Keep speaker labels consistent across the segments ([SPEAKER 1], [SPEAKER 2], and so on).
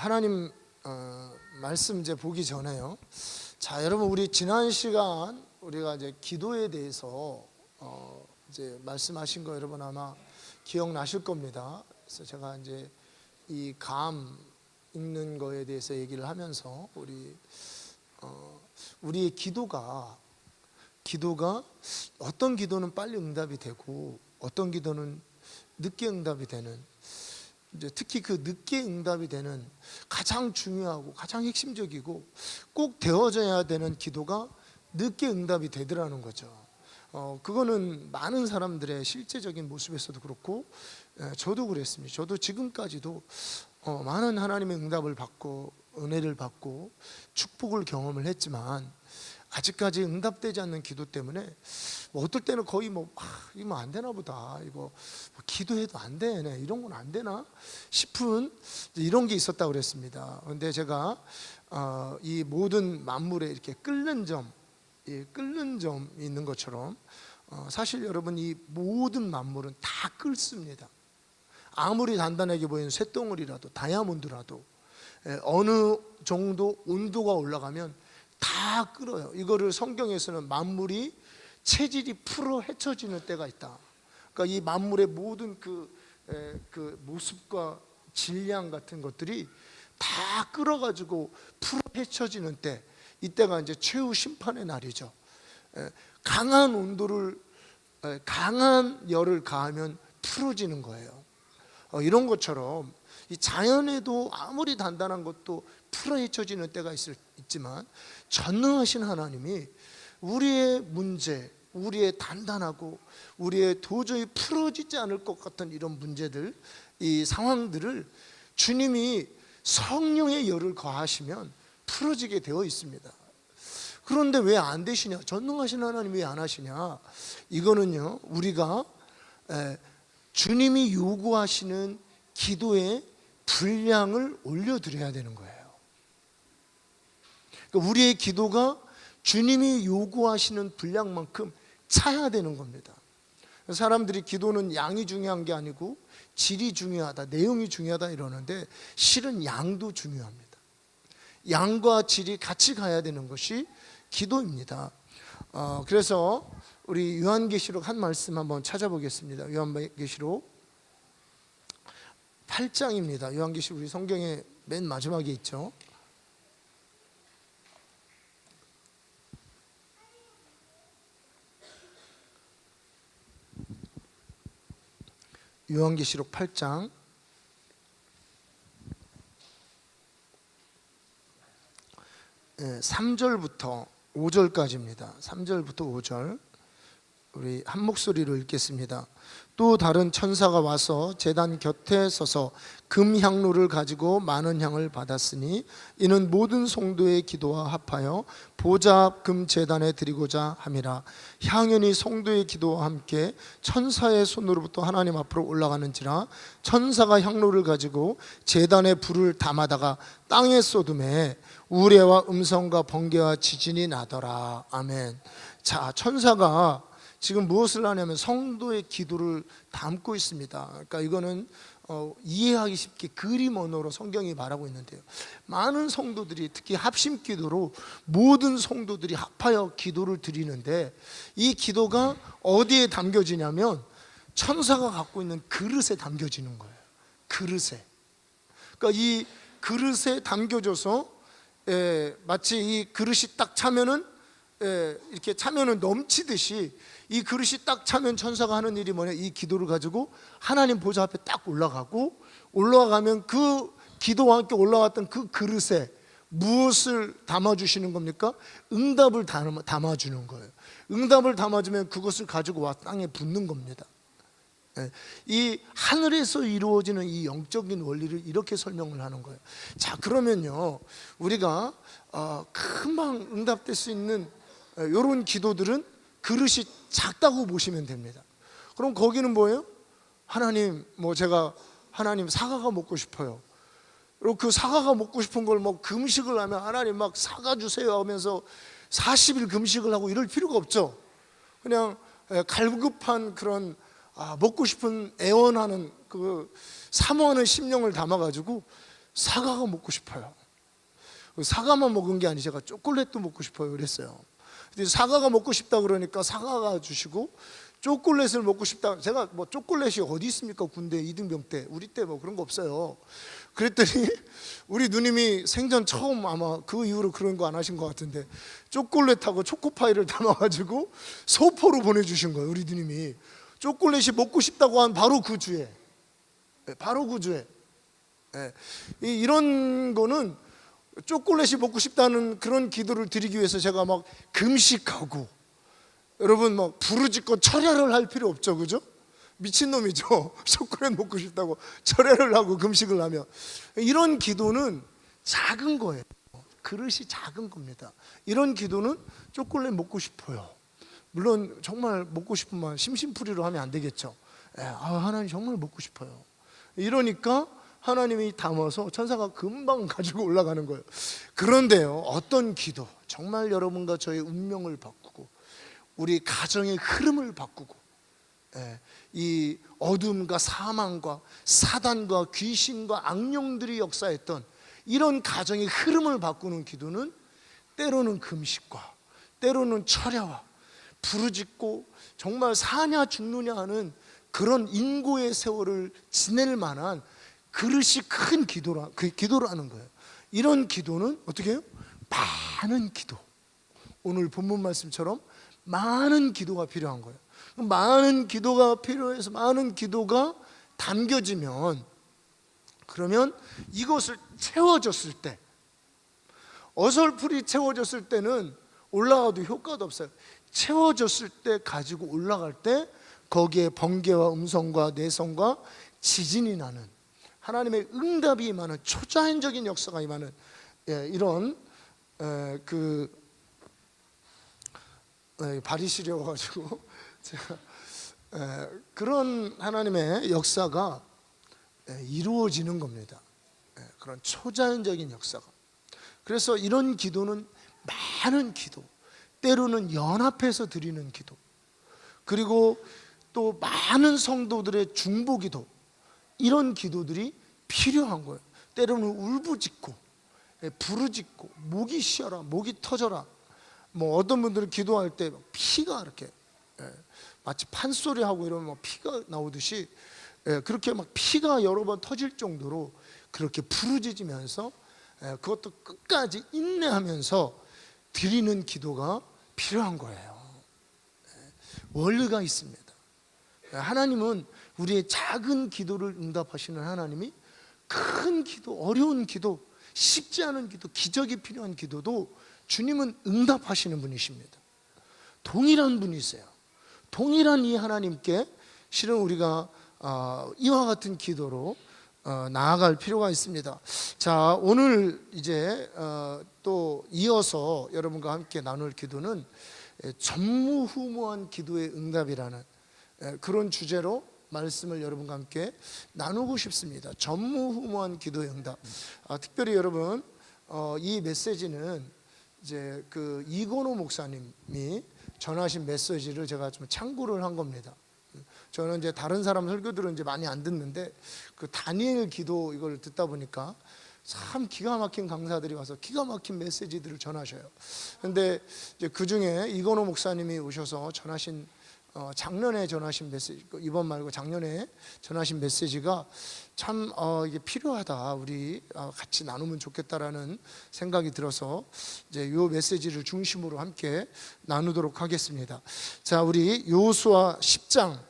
[SPEAKER 1] 하나님 말씀 이제 보기 전에요. 자, 여러분, 우리 지난 시간 우리가 이제 기도에 대해서 이제 말씀하신 거 여러분 아마 기억나실 겁니다. 그래서 제가 이제 이 감 읽는 거에 대해서 얘기를 하면서 우리의 기도가 어떤 기도는 빨리 응답이 되고 어떤 기도는 늦게 응답이 되는, 이제 특히 그 늦게 응답이 되는 가장 중요하고 가장 핵심적이고 꼭 되어져야 되는 기도가 늦게 응답이 되더라는 거죠. 그거는 많은 사람들의 실제적인 모습에서도 그렇고, 저도 그랬습니다. 저도 지금까지도 많은 하나님의 응답을 받고 은혜를 받고 축복을 경험을 했지만, 아직까지 응답되지 않는 기도 때문에 어떨 때는 거의 이거 안 되나 보다, 이거 기도해도 안 되네, 이런 건 안 되나 싶은 이런 게 있었다고 그랬습니다. 그런데 제가 이 모든 만물에 이렇게 끓는 점이 있는 것처럼, 사실 여러분, 이 모든 만물은 다 끓습니다. 아무리 단단하게 보이는 쇳덩어리라도, 다이아몬드라도 어느 정도 온도가 올라가면 다 끓어요. 이거를 성경에서는 만물이 체질이 풀어 헤쳐지는 때가 있다. 그러니까 이 만물의 모든 그 모습과 질량 같은 것들이 다 끓어가지고 풀어 헤쳐지는 때, 이때가 이제 최후 심판의 날이죠. 강한 온도를, 강한 열을 가하면 풀어지는 거예요. 이런 것처럼 이 자연에도 아무리 단단한 것도 풀어 헤쳐지는 때가 있지만, 전능하신 하나님이 우리의 문제, 우리의 단단하고 우리의 도저히 풀어지지 않을 것 같은 이런 문제들, 이 상황들을 주님이 성령의 열을 가하시면 풀어지게 되어 있습니다. 그런데 왜 안 되시냐? 전능하신 하나님이 왜 안 하시냐? 이거는요, 우리가 주님이 요구하시는 기도의 분량을 올려드려야 되는 거예요. 그러니까 우리의 기도가 주님이 요구하시는 분량만큼 차야 되는 겁니다. 사람들이 기도는 양이 중요한 게 아니고 질이 중요하다, 내용이 중요하다 이러는데, 실은 양도 중요합니다. 양과 질이 같이 가야 되는 것이 기도입니다. 그래서 우리 요한계시록 한 말씀 한번 찾아보겠습니다. 요한계시록 8장입니다. 요한계시록 우리 성경의 맨 마지막에 있죠. 요한계시록 8장 3절부터 5절까지입니다. 3절부터 5절 우리 한 목소리로 읽겠습니다. 또 다른 천사가 와서 제단 곁에 서서 금 향로를 가지고 많은 향을 받았으니 이는 모든 성도의 기도와 합하여 보좌 앞 금 제단에 드리고자 함이라. 향연이 성도의 기도와 함께 천사의 손으로부터 하나님 앞으로 올라가는지라. 천사가 향로를 가지고 제단에 불을 담아다가 땅에 쏟음에 우레와 음성과 번개와 지진이 나더라. 아멘. 자, 천사가 지금 무엇을 하냐면 성도의 기도를 담고 있습니다. 그러니까 이거는 이해하기 쉽게 그림 언어로 성경이 말하고 있는데요, 많은 성도들이, 특히 합심 기도로 모든 성도들이 합하여 기도를 드리는데, 이 기도가 어디에 담겨지냐면 천사가 갖고 있는 그릇에 담겨지는 거예요. 그릇에. 그러니까 이 그릇에 담겨져서 마치 이 그릇이 딱 차면은, 이렇게 차면은 넘치듯이, 이 그릇이 딱 차면 천사가 하는 일이 뭐냐, 이 기도를 가지고 하나님 보좌 앞에 딱 올라가면 그 기도와 함께 올라왔던 그 그릇에 무엇을 담아주시는 겁니까? 응답을 담아주는 거예요. 응답을 담아주면 그것을 가지고 와 땅에 붓는 겁니다. 이 하늘에서 이루어지는 이 영적인 원리를 이렇게 설명을 하는 거예요. 자, 그러면요, 우리가 금방 응답될 수 있는 이런 기도들은 그릇이 작다고 보시면 됩니다. 그럼 거기는 뭐예요? 하나님, 제가 하나님 사과가 먹고 싶어요. 그리고 그 사과가 먹고 싶은 걸 금식을 하면 하나님 사과 주세요 하면서 40일 금식을 하고 이럴 필요가 없죠. 그냥 갈급한 그런 먹고 싶은 애원하는 그 사모하는 심령을 담아가지고 사과가 먹고 싶어요. 사과만 먹은 게 아니 제가 초콜릿도 먹고 싶어요 그랬어요. 근데 사과가 먹고 싶다 그러니까 사과가 주시고 초콜릿을 먹고 싶다. 제가 뭐 초콜릿이 어디 있습니까? 군대 이등병 때 우리 때 뭐 그런 거 없어요. 그랬더니 우리 누님이 생전 처음 아마 그 이후로 그런 거 안 하신 것 같은데 초콜릿하고 초코파이를 담아가지고 소포로 보내주신 거예요. 우리 누님이 초콜릿이 먹고 싶다고 한 바로 그 주에, 바로 그 주에. 이런 거는 초콜릿이 먹고 싶다는 그런 기도를 드리기 위해서 제가 막 금식하고, 여러분 막 부르짖고 철야를 할 필요 없죠, 그죠? 미친놈이죠. 초콜릿 먹고 싶다고 철야를 하고 금식을 하면. 이런 기도는 작은 거예요. 그릇이 작은 겁니다. 이런 기도는 초콜릿 먹고 싶어요. 물론 정말 먹고 싶으면 심심풀이로 하면 안 되겠죠. 하나님 정말 먹고 싶어요. 이러니까 하나님이 담아서 천사가 금방 가지고 올라가는 거예요. 그런데요, 어떤 기도, 정말 여러분과 저의 운명을 바꾸고 우리 가정의 흐름을 바꾸고, 이 어둠과 사망과 사단과 귀신과 악령들이 역사했던 이런 가정의 흐름을 바꾸는 기도는 때로는 금식과 때로는 철야와 부르짖고 정말 사냐 죽느냐 하는 그런 인고의 세월을 지낼 만한 그릇이 큰 기도라는 거예요. 이런 기도는 어떻게 해요? 많은 기도. 오늘 본문 말씀처럼 많은 기도가 필요한 거예요. 많은 기도가 필요해서 많은 기도가 담겨지면, 그러면 이것을 채워졌을 때, 어설프리 채워졌을 때는 올라가도 효과도 없어요. 채워졌을 때 가지고 올라갈 때 거기에 번개와 음성과 내성과 지진이 나는, 하나님의 응답이 임하는 초자연적인 역사가 임하는 이런 발이 시려워가지고 제가 그런 하나님의 역사가 이루어지는 겁니다. 그런 초자연적인 역사가. 그래서 이런 기도는 많은 기도, 때로는 연합해서 드리는 기도, 그리고 또 많은 성도들의 중보기도, 이런 기도들이 필요한 거예요. 때로는 울부짖고 부르짖고 목이 쉬어라, 목이 터져라. 뭐 어떤 분들은 기도할 때 피가 이렇게 마치 판소리 하고 이러면 막 피가 나오듯이 그렇게 막 피가 여러 번 터질 정도로 그렇게 부르짖으면서 그것도 끝까지 인내하면서 드리는 기도가 필요한 거예요. 원리가 있습니다. 하나님은 우리의 작은 기도를 응답하시는 하나님이 큰 기도, 어려운 기도, 쉽지 않은 기도, 기적이 필요한 기도도 주님은 응답하시는 분이십니다. 동일한 분이세요. 동일한 이 하나님께 실은 우리가 이와 같은 기도로 나아갈 필요가 있습니다. 자, 오늘 이제 또 이어서 여러분과 함께 나눌 기도는 전무후무한 기도의 응답이라는 그런 주제로 말씀을 여러분과 함께 나누고 싶습니다. 전무후무한 기도의 응답. 특별히 여러분, 이 메시지는 이제 그 이건호 목사님이 전하신 메시지를 제가 좀 참고를 한 겁니다. 저는 이제 다른 사람 설교들은 이제 많이 안 듣는데 그 다니엘 기도 이걸 듣다 보니까 참 기가 막힌 강사들이 와서 기가 막힌 메시지들을 전하셔요. 그런데 이제 그 중에 이건호 목사님이 오셔서 전하신 작년에 전하신 메시지, 이번 말고 작년에 전하신 메시지가 참 이게 필요하다, 우리 같이 나누면 좋겠다라는 생각이 들어서 이제 이 메시지를 중심으로 함께 나누도록 하겠습니다. 자, 우리 여호수아 10장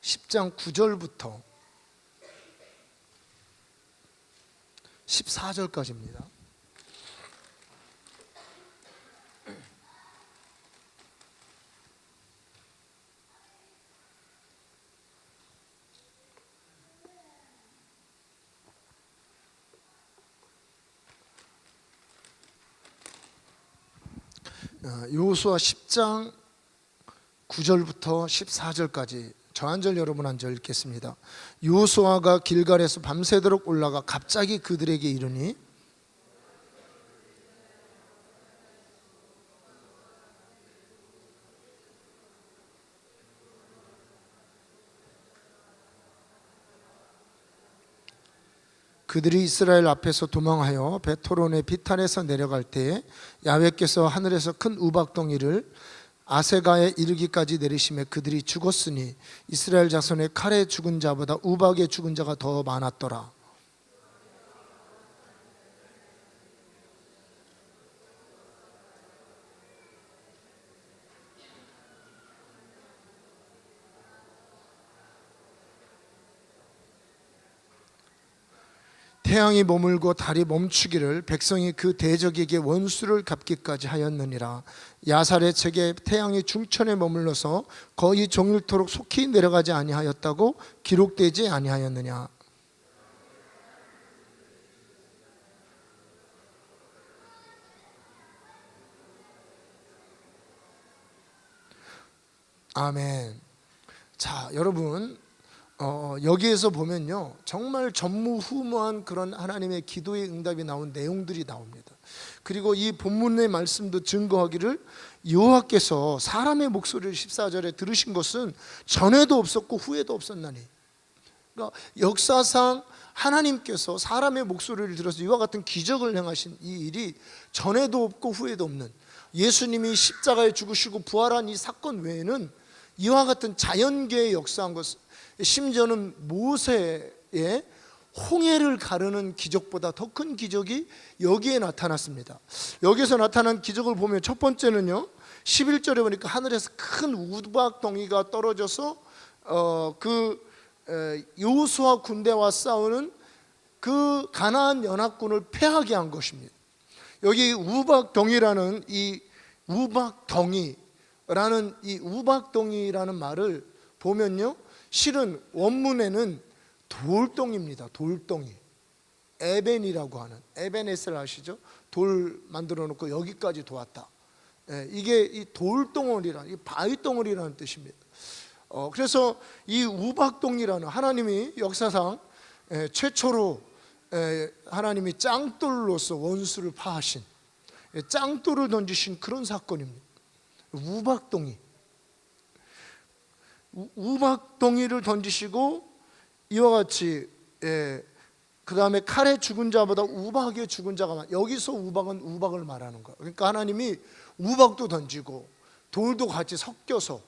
[SPEAKER 1] 10장 9절부터 14절까지입니다. 여호수아 10장 9절부터 14절까지 저 한 절 여러분 한 절 읽겠습니다. 여호수아가 길갈에서 밤새도록 올라가 갑자기 그들에게 이르니 그들이 이스라엘 앞에서 도망하여 베토론의 비탈에서 내려갈 때에 야훼께서 하늘에서 큰 우박덩이를 아세가에 이르기까지 내리심에 그들이 죽었으니 이스라엘 자손의 칼에 죽은 자보다 우박에 죽은 자가 더 많았더라. 태양이 머물고 달이 멈추기를 백성이 그 대적에게 원수를 갚기까지 하였느니라. 야살의 책에 태양이 중천에 머물러서 거의 종일토록 속히 내려가지 아니하였다고 기록되지 아니하였느냐. 아멘. 자, 여러분, 여기에서 보면요, 정말 전무후무한 그런 하나님의 기도의 응답이 나온 내용들이 나옵니다. 그리고 이 본문의 말씀도 증거하기를 여호와께서 사람의 목소리를 14절에 들으신 것은 전에도 없었고 후에도 없었나니. 그러니까 역사상 하나님께서 사람의 목소리를 들어서 이와 같은 기적을 행하신 이 일이 전에도 없고 후에도 없는, 예수님이 십자가에 죽으시고 부활한 이 사건 외에는 이와 같은 자연계에 역사한 것, 심지어는 모세의 홍해를 가르는 기적보다 더 큰 기적이 여기에 나타났습니다. 여기서 나타난 기적을 보면 첫 번째는요, 11절에 보니까 하늘에서 큰 우박덩이가 떨어져서 여호수아 군대와 싸우는 그 가나안 연합군을 패하게 한 것입니다. 여기 우박덩이라는 이 우박덩이라는 말을 보면요, 실은 원문에는 돌덩이입니다. 돌덩이. 에벤이라고 하는, 에벤에스를 아시죠? 돌 만들어 놓고 여기까지 도왔다. 이게 이 돌덩어리라는, 이 바위덩어리라는 뜻입니다. 그래서 이 우박덩이라는, 하나님이 역사상 최초로 하나님이 짱돌로서 원수를 파하신, 짱돌을 던지신 그런 사건입니다. 우박덩이를 던지시고 이와 같이, 그 다음에 칼에 죽은 자보다 우박에 죽은 자가 많아. 여기서 우박은 우박을 말하는 거예요. 그러니까 하나님이 우박도 던지고 돌도 같이 섞여서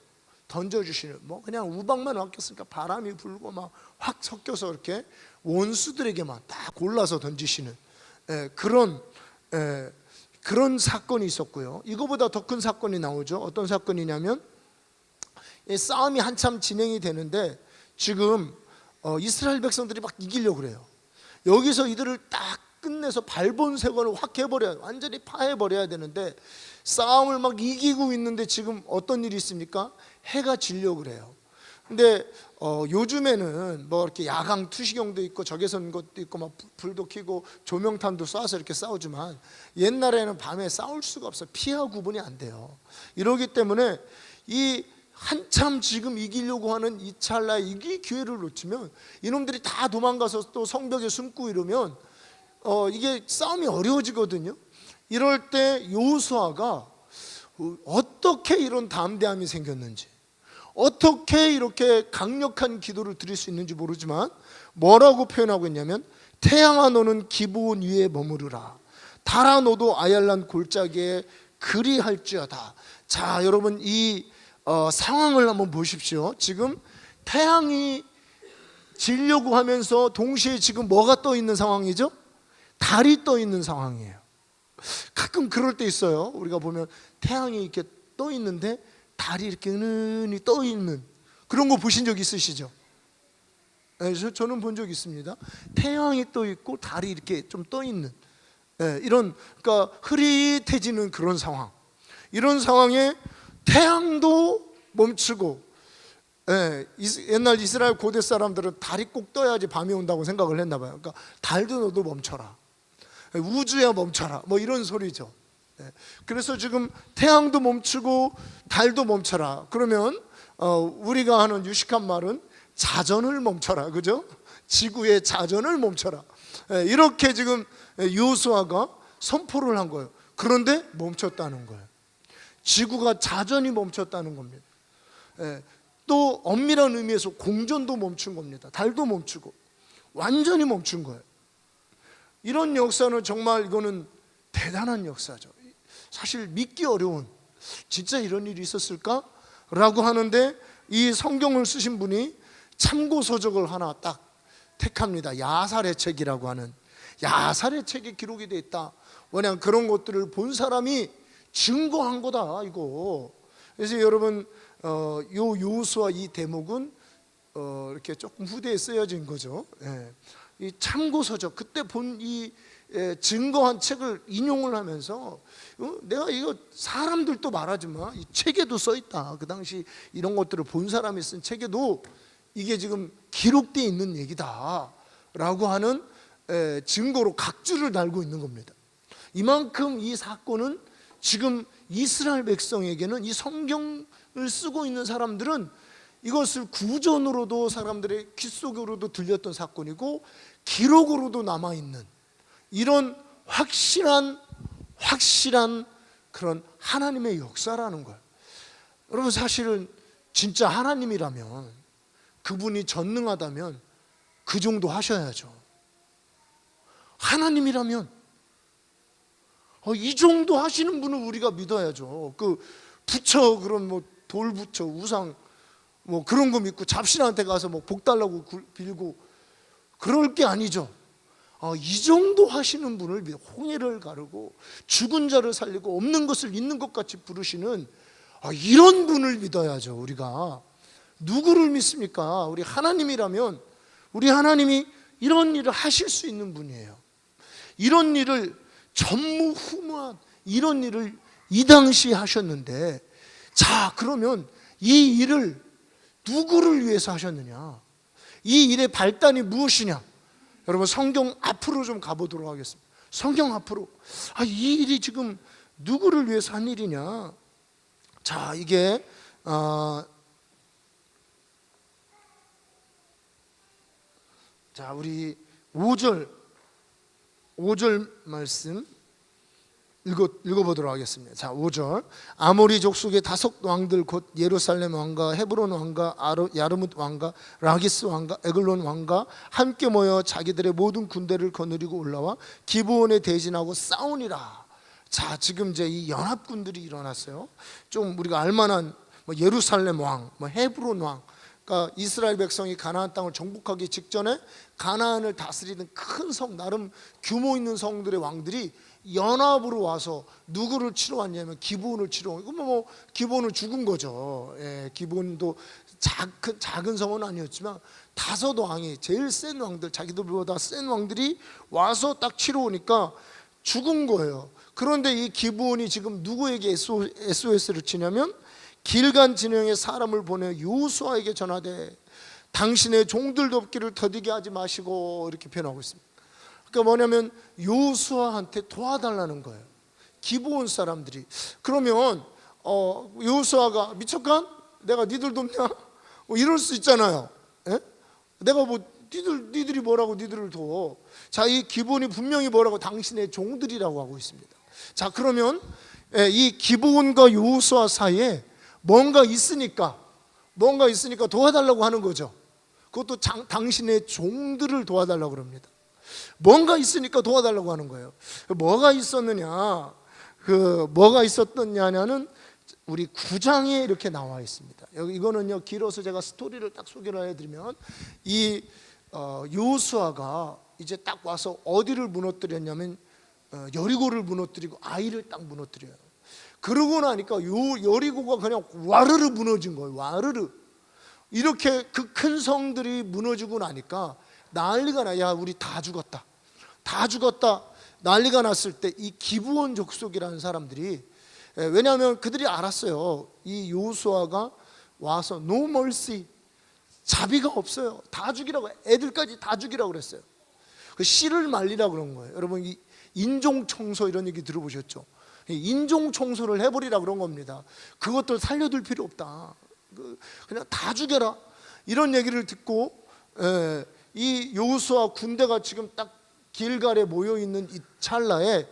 [SPEAKER 1] 던져주시는, 뭐 그냥 우박만 섞였으니까 바람이 불고 막 확 섞여서 이렇게 원수들에게만 다 골라서 던지시는 그런 사건이 있었고요. 이거보다 더 큰 사건이 나오죠. 어떤 사건이냐면, 싸움이 한참 진행이 되는데 지금 이스라엘 백성들이 막 이기려고 그래요. 여기서 이들을 딱 끝내서 발본색원을 확 해버려야, 완전히 파해버려야 되는데 싸움을 막 이기고 있는데 지금 어떤 일이 있습니까? 해가 지려고 그래요. 근데 요즘에는 뭐 이렇게 야광 투시경도 있고 적외선 것도 있고 막 불도 켜고 조명탄도 쏴서 이렇게 싸우지만, 옛날에는 밤에 싸울 수가 없어요. 피하 구분이 안 돼요. 이러기 때문에 이 한참 지금 이기려고 하는 이 찰나에 이 기회를 놓치면 이놈들이 다 도망가서 또 성벽에 숨고 이러면 이게 싸움이 어려워지거든요. 이럴 때 여호수아가 어떻게 이런 담대함이 생겼는지, 어떻게 이렇게 강력한 기도를 드릴 수 있는지 모르지만 뭐라고 표현하고 있냐면, 태양아 너는 기브온 위에 머무르라, 달아 너도 아얄란 골짜기에 그리할지어다. 자, 여러분, 이 상황을 한번 보십시오. 지금 태양이 지려고 하면서 동시에 지금 뭐가 떠 있는 상황이죠? 달이 떠 있는 상황이에요. 가끔 그럴 때 있어요. 우리가 보면 태양이 이렇게 떠 있는데 달이 이렇게 은은히 떠 있는 그런 거 보신 적 있으시죠? 네, 저는 본 적 있습니다. 태양이 떠 있고 달이 이렇게 좀 떠 있는, 이런, 그러니까 흐릿해지는 그런 상황. 이런 상황에 태양도 멈추고, 옛날 이스라엘 고대 사람들은 달이 꼭 떠야지 밤이 온다고 생각을 했나 봐요. 그러니까 달도 너도 멈춰라, 우주야 멈춰라, 뭐 이런 소리죠. 그래서 지금 태양도 멈추고 달도 멈춰라. 그러면 우리가 하는 유식한 말은 자전을 멈춰라, 그죠? 지구의 자전을 멈춰라. 이렇게 지금 여호수아가 선포를 한 거예요. 그런데 멈췄다는 거예요. 지구가 자전이 멈췄다는 겁니다. 또 엄밀한 의미에서 공전도 멈춘 겁니다. 달도 멈추고 완전히 멈춘 거예요. 이런 역사는 정말 이거는 대단한 역사죠. 사실 믿기 어려운, 진짜 이런 일이 있었을까? 라고 하는데 이 성경을 쓰신 분이 참고서적을 하나 딱 택합니다. 야살의 책이라고 하는 야살의 책에 기록이 되어 있다. 왜냐하면 그런 것들을 본 사람이 증거한 거다 이거. 그래서 여러분 요 여호수아 이 대목은 이렇게 조금 후대에 쓰여진 거죠. 예. 이 참고서적, 그때 본 이 증거한 책을 인용을 하면서 내가 이거 사람들도 말하지만 이 책에도 써 있다. 그 당시 이런 것들을 본 사람이 쓴 책에도 이게 지금 기록되어 있는 얘기다라고 하는 증거로 각주를 달고 있는 겁니다. 이만큼 이 사건은 지금 이스라엘 백성에게는, 이 성경을 쓰고 있는 사람들은 이것을 구전으로도 사람들의 귀 속으로도 들렸던 사건이고 기록으로도 남아있는 이런 확실한 그런 하나님의 역사라는 거예요. 여러분, 사실은 진짜 하나님이라면, 그분이 전능하다면 그 정도 하셔야죠. 하나님이라면 이 정도 하시는 분을 우리가 믿어야죠. 그 부처, 그런 뭐 돌부처, 우상 뭐 그런 거 믿고 잡신한테 가서 뭐 복 달라고 빌고 그럴 게 아니죠. 이 정도 하시는 분을 믿어, 홍해를 가르고 죽은 자를 살리고 없는 것을 있는 것 같이 부르시는 이런 분을 믿어야죠. 우리가 누구를 믿습니까? 우리 하나님이라면 우리 하나님이 이런 일을 하실 수 있는 분이에요. 이런 일을 전무후무한 이런 일을 이 당시에 하셨는데, 자, 그러면 이 일을 누구를 위해서 하셨느냐? 이 일의 발단이 무엇이냐? 여러분, 성경 앞으로 좀 가보도록 하겠습니다. 성경 앞으로. 이 일이 지금 누구를 위해서 한 일이냐? 자, 이게 자, 우리 5절 말씀 읽어보도록 하겠습니다. 자, 5절. 아모리 족속의 5 왕들 곧 예루살렘 왕과 헤브론 왕과 야르뭇 왕과 라기스 왕과 에글론 왕과 함께 모여 자기들의 모든 군대를 거느리고 올라와 기브온에 대진하고 싸우니라. 자, 지금 이제 이 연합군들이 일어났어요. 좀 우리가 알만한 뭐 예루살렘 왕, 뭐 헤브론 왕, 그러니까 이스라엘 백성이 가나안 땅을 정복하기 직전에 가나안을 다스리는 큰 성, 나름 규모 있는 성들의 왕들이 연합으로 와서 누구를 치러 왔냐면 기브온을 치러. 이거 뭐 기브온은 죽은 거죠. 예, 기브온도 작은 성은 아니었지만 5 왕이, 제일 센 왕들, 자기들보다 센 왕들이 와서 딱 치러 오니까 죽은 거예요. 그런데 이 기브온이 지금 누구에게 SOS를 치냐면 길간 진영에 사람을 보내 여호수아에게 전하되 당신의 종들 돕기를 더디게 하지 마시고, 이렇게 표현하고 있습니다. 그러니까 뭐냐면 여호수아한테 도와달라는 거예요, 기브온 사람들이. 그러면 여호수아가 미쳤간? 내가 니들 돕냐? 이럴 수 있잖아요. 예? 내가 뭐 니들이 뭐라고 니들을 둬. 자, 이 기브온이 분명히 뭐라고? 당신의 종들이라고 하고 있습니다. 자, 그러면 이 기브온과 여호수아 사이에 뭔가 있으니까 도와달라고 하는 거죠. 그것도 당신의 종들을 도와달라고 합니다. 뭔가 있으니까 도와달라고 하는 거예요. 뭐가 있었느냐? 뭐가 있었느냐는 우리 9장에 이렇게 나와 있습니다. 이거는요, 길어서 제가 스토리를 딱 소개를 해드리면, 이 여호수아가 이제 딱 와서 어디를 무너뜨렸냐면 여리고를 무너뜨리고 아이를 딱 무너뜨려요. 그러고 나니까 여리고가 그냥 와르르 무너진 거예요. 와르르. 이렇게 그 큰 성들이 무너지고 나니까 난리가 나. 야, 우리 다 죽었다. 난리가 났을 때 이 기브온 족속이라는 사람들이, 왜냐하면 그들이 알았어요. 이 여호수아가 와서 no mercy, 자비가 없어요. 다 죽이라고, 애들까지 다 죽이라고 그랬어요. 그 씨를 말리라고 그런 거예요. 여러분, 이 인종 청소 이런 얘기 들어보셨죠? 인종 청소를 해버리라 그런 겁니다. 그것들 살려둘 필요 없다. 그냥 다 죽여라. 이런 얘기를 듣고 이 여호수아 군대가 지금 딱 길갈에 모여 있는 이 찰나에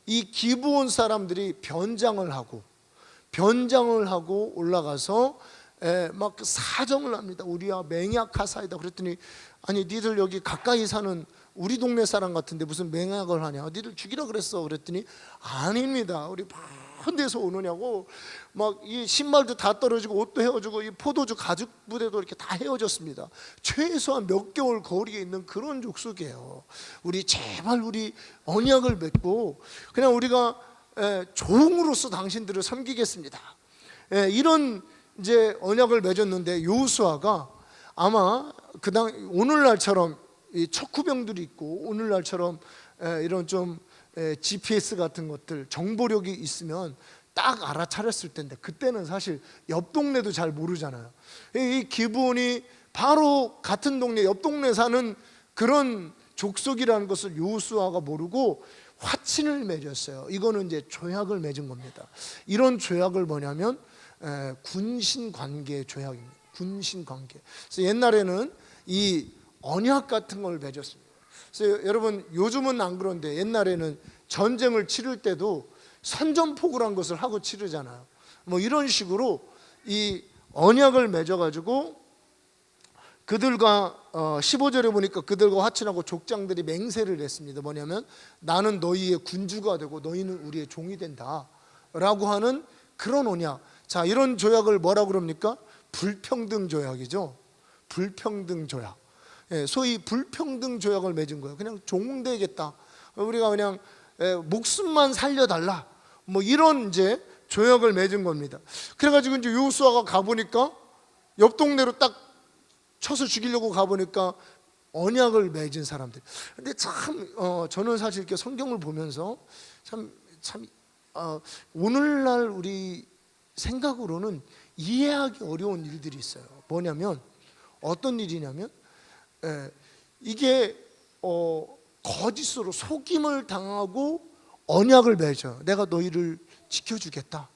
[SPEAKER 1] 이 기브온 사람들이 변장을 하고 올라가서 막 사정을 합니다. 우리야 맹약하사이다. 그랬더니 아니, 니들 여기 가까이 사는 우리 동네 사람 같은데 무슨 맹약을 하냐, 니들 죽이라 그랬어. 그랬더니 아닙니다, 우리 먼 데서 오느냐고 막 이 신발도 다 떨어지고 옷도 헤어지고 이 포도주 가죽 부대도 이렇게 다 헤어졌습니다. 최소한 몇 개월 거리에 있는 그런 족속이에요. 우리 제발 우리 언약을 맺고 그냥 우리가 종으로서 당신들을 섬기겠습니다. 이런 이제 언약을 맺었는데 여호수아가 아마 오늘날처럼 이 척후병들이 있고 오늘날처럼 이런 좀 GPS 같은 것들 정보력이 있으면 딱 알아차렸을 텐데, 그때는 사실 옆 동네도 잘 모르잖아요. 이 기브온이 바로 같은 동네, 옆 동네 사는 그런 족속이라는 것을 여호수아가 모르고 화친을 맺었어요. 이거는 이제 조약을 맺은 겁니다. 이런 조약을 뭐냐면 군신 관계 조약입니다. 군신 관계. 그래서 옛날에는 이 언약 같은 걸 맺었습니다. 그래서 여러분 요즘은 안 그런데 옛날에는 전쟁을 치를 때도 선전포고란 것을 하고 치르잖아요. 뭐 이런 식으로 이 언약을 맺어가지고 그들과 15절에 보니까 그들과 화친하고 족장들이 맹세를 했습니다. 뭐냐면 나는 너희의 군주가 되고 너희는 우리의 종이 된다 라고 하는 그런 언약. 자, 이런 조약을 뭐라고 그럽니까? 불평등 조약이죠. 불평등 조약. 소위 불평등 조약을 맺은 거예요. 그냥 종되겠다, 우리가 그냥 목숨만 살려달라, 뭐 이런 이제 조약을 맺은 겁니다. 그래가지고 이제 여호수아가 가보니까 옆 동네로 딱 쳐서 죽이려고 가보니까 언약을 맺은 사람들. 근데 참 저는 사실 이렇게 성경을 보면서 참 오늘날 우리 생각으로는 이해하기 어려운 일들이 있어요. 뭐냐면 어떤 일이냐면 이게 거짓으로 속임을 당하고 언약을 맺어요. 내가 너희를 지켜주겠다.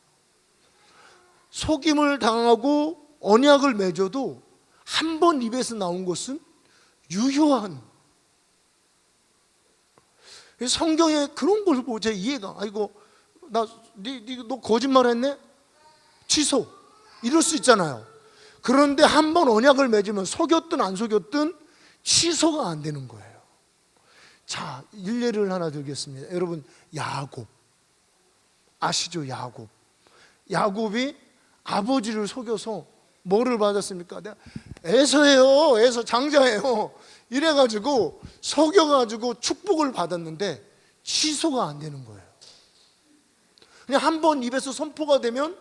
[SPEAKER 1] 속임을 당하고 언약을 맺어도 한 번 입에서 나온 것은 유효한. 성경에 그런 걸 보고 제 이해가, 아이고 너 거짓말했네? 취소. 이럴 수 있잖아요. 그런데 한 번 언약을 맺으면 속였든 안 속였든 취소가 안 되는 거예요. 자, 일례를 하나 들겠습니다. 여러분, 야곱 아시죠? 야곱이 아버지를 속여서 뭐를 받았습니까? 내가 에서예요, 에서 장자예요 이래가지고 속여가지고 축복을 받았는데 취소가 안 되는 거예요. 그냥 한 번 입에서 선포가 되면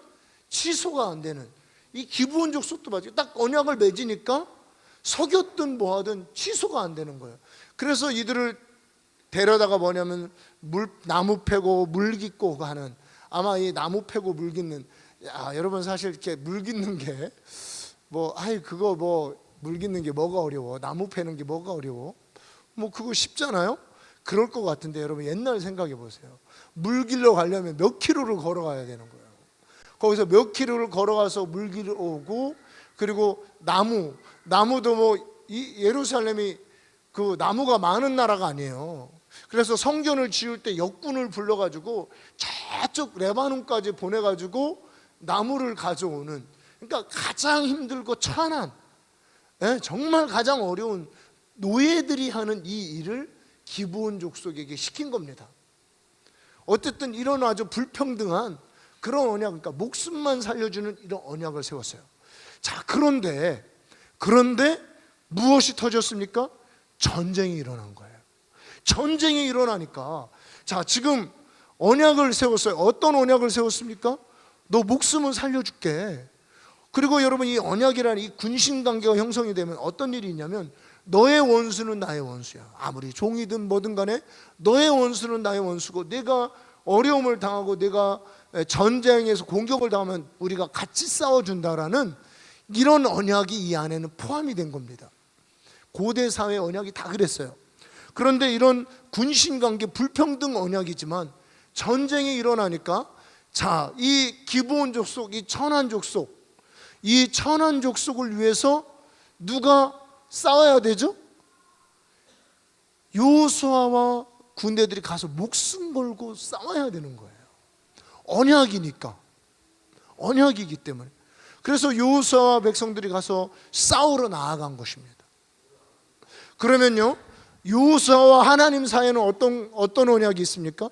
[SPEAKER 1] 취소가 안 되는, 이 기브온 족속도 마찬가지. 딱 언약을 맺으니까 속였든 뭐하든 취소가 안 되는 거예요. 그래서 이들을 데려다가 뭐냐면 나무 패고 물 깃고 하는, 아마 이 나무 패고 물 깃는, 여러분 사실 이렇게 물 깃는 게 그거 물 깃는 게 뭐가 어려워? 나무 패는 게 뭐가 어려워? 뭐 그거 쉽잖아요? 그럴 것 같은데 여러분 옛날 생각해 보세요. 물 길러 가려면 몇 킬로를 걸어가야 되는 거예요. 거기서 몇 킬로를 걸어가서 물 길러 오고, 그리고 나무도 이 예루살렘이 그 나무가 많은 나라가 아니에요. 그래서 성전을 지을 때 역군을 불러가지고 저쪽 레바논까지 보내가지고 나무를 가져오는, 그러니까 가장 힘들고 천한, 정말 가장 어려운 노예들이 하는 이 일을 기브온 족속에게 시킨 겁니다. 어쨌든 이런 아주 불평등한 그런 언약, 그러니까 목숨만 살려주는 이런 언약을 세웠어요. 자, 그런데 무엇이 터졌습니까? 전쟁이 일어난 거예요. 전쟁이 일어나니까, 자, 지금 언약을 세웠어요. 어떤 언약을 세웠습니까? 너 목숨은 살려줄게. 그리고 여러분, 이 언약이라는 이 군신관계가 형성이 되면 어떤 일이 있냐면, 너의 원수는 나의 원수야. 아무리 종이든 뭐든 간에 너의 원수는 나의 원수고, 내가 어려움을 당하고 내가 전쟁에서 공격을 당하면 우리가 같이 싸워준다라는 이런 언약이 이 안에는 포함이 된 겁니다. 고대 사회 언약이 다 그랬어요. 그런데 이런 군신관계 불평등 언약이지만 전쟁이 일어나니까, 자, 이 기브온 족속, 이 천한 족속을 위해서 누가 싸워야 되죠? 여호수아와 군대들이 가서 목숨 걸고 싸워야 되는 거예요. 언약이기 때문에. 그래서 여호수아와 백성들이 가서 싸우러 나아간 것입니다. 그러면요, 여호수아와 하나님 사이에는 어떤 언약이 있습니까?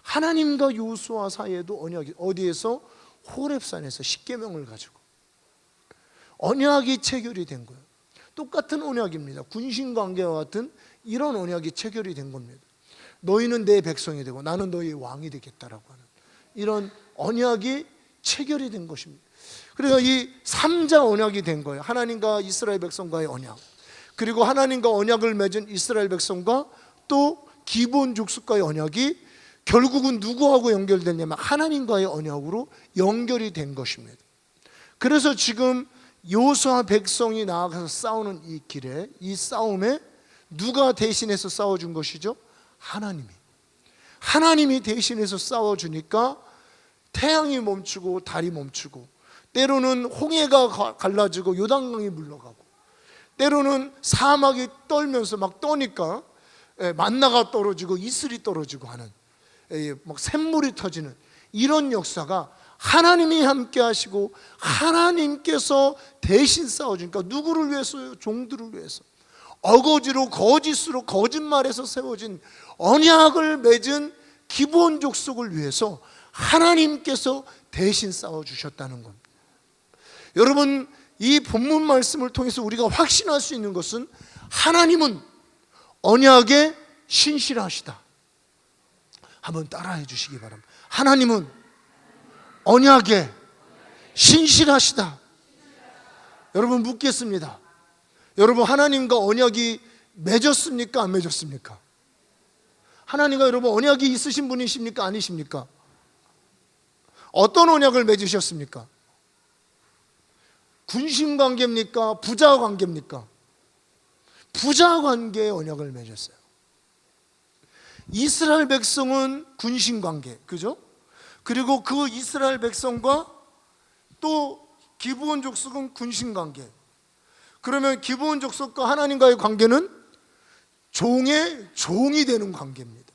[SPEAKER 1] 하나님과 여호수아 사이에도 언약이, 어디에서? 호렙산에서 십계명을 가지고 언약이 체결이 된 거예요. 똑같은 언약입니다. 군신관계와 같은 이런 언약이 체결이 된 겁니다. 너희는 내 백성이 되고 나는 너희의 왕이 되겠다라고 하는 이런 언약이 체결이 된 것입니다. 그래서 이 3자 언약이 된 거예요. 하나님과 이스라엘 백성과의 언약, 그리고 하나님과 언약을 맺은 이스라엘 백성과 또 기브온 족속과의 언약이 결국은 누구하고 연결됐냐면 하나님과의 언약으로 연결이 된 것입니다. 그래서 지금 여호수아 백성이 나아가서 싸우는 이 길에, 이 싸움에 누가 대신해서 싸워준 것이죠? 하나님이 대신해서 싸워주니까 태양이 멈추고 달이 멈추고, 때로는 홍해가 갈라지고 요단강이 물러가고, 때로는 사막이 떨면서 막 떠니까 만나가 떨어지고 이슬이 떨어지고 하는, 막 샘물이 터지는 이런 역사가 하나님이 함께 하시고 하나님께서 대신 싸워주니까, 누구를 위해서요? 종들을 위해서. 어거지로, 거짓으로, 거짓말에서 세워진 언약을 맺은 기브온 족속을 위해서 하나님께서 대신 싸워주셨다는 겁니다. 여러분, 이 본문 말씀을 통해서 우리가 확신할 수 있는 것은 하나님은 언약에 신실하시다. 한번 따라해 주시기 바랍니다. 하나님은 언약에 신실하시다. 여러분, 묻겠습니다. 여러분, 하나님과 언약이 맺었습니까? 안 맺었습니까? 하나님과 여러분 언약이 있으신 분이십니까? 아니십니까? 어떤 언약을 맺으셨습니까? 군신관계입니까? 부자관계입니까? 부자관계의 언약을 맺었어요. 이스라엘 백성은 군신관계, 그죠? 그리고 그 이스라엘 백성과 또 기브온 족속은 군신관계. 그러면 기브온 족속과 하나님과의 관계는 종의 종이 되는 관계입니다.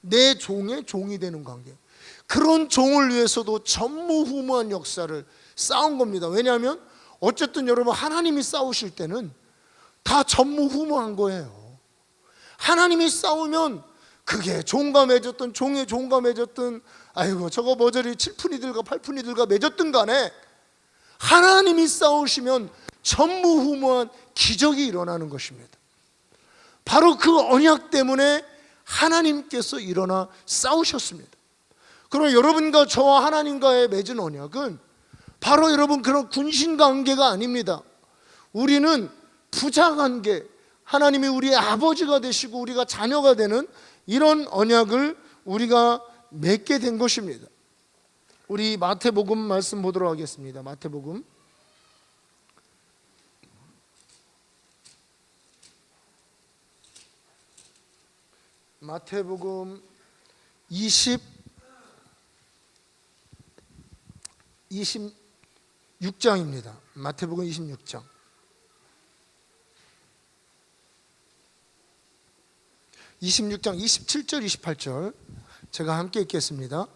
[SPEAKER 1] 내 종의 종이 되는 관계. 그런 종을 위해서도 전무후무한 역사를 쌓은 겁니다. 왜냐하면 어쨌든 여러분, 하나님이 싸우실 때는 다 전무후무한 거예요. 하나님이 싸우면 그게 종과 맺었든 종의 종과 맺었든, 아이고 저거 머저리 7푼이들과 8푼이들과 맺었든 간에 하나님이 싸우시면 전무후무한 기적이 일어나는 것입니다. 바로 그 언약 때문에 하나님께서 일어나 싸우셨습니다. 그럼 여러분과 저와 하나님과의 맺은 언약은 바로 여러분 그런 군신관계가 아닙니다. 우리는 부자관계, 하나님이 우리의 아버지가 되시고 우리가 자녀가 되는 이런 언약을 우리가 맺게 된 것입니다. 우리 마태복음 말씀 보도록 하겠습니다. 마태복음 26장입니다. 마태복음 26장. 26장 27절 28절 제가 함께 읽겠습니다.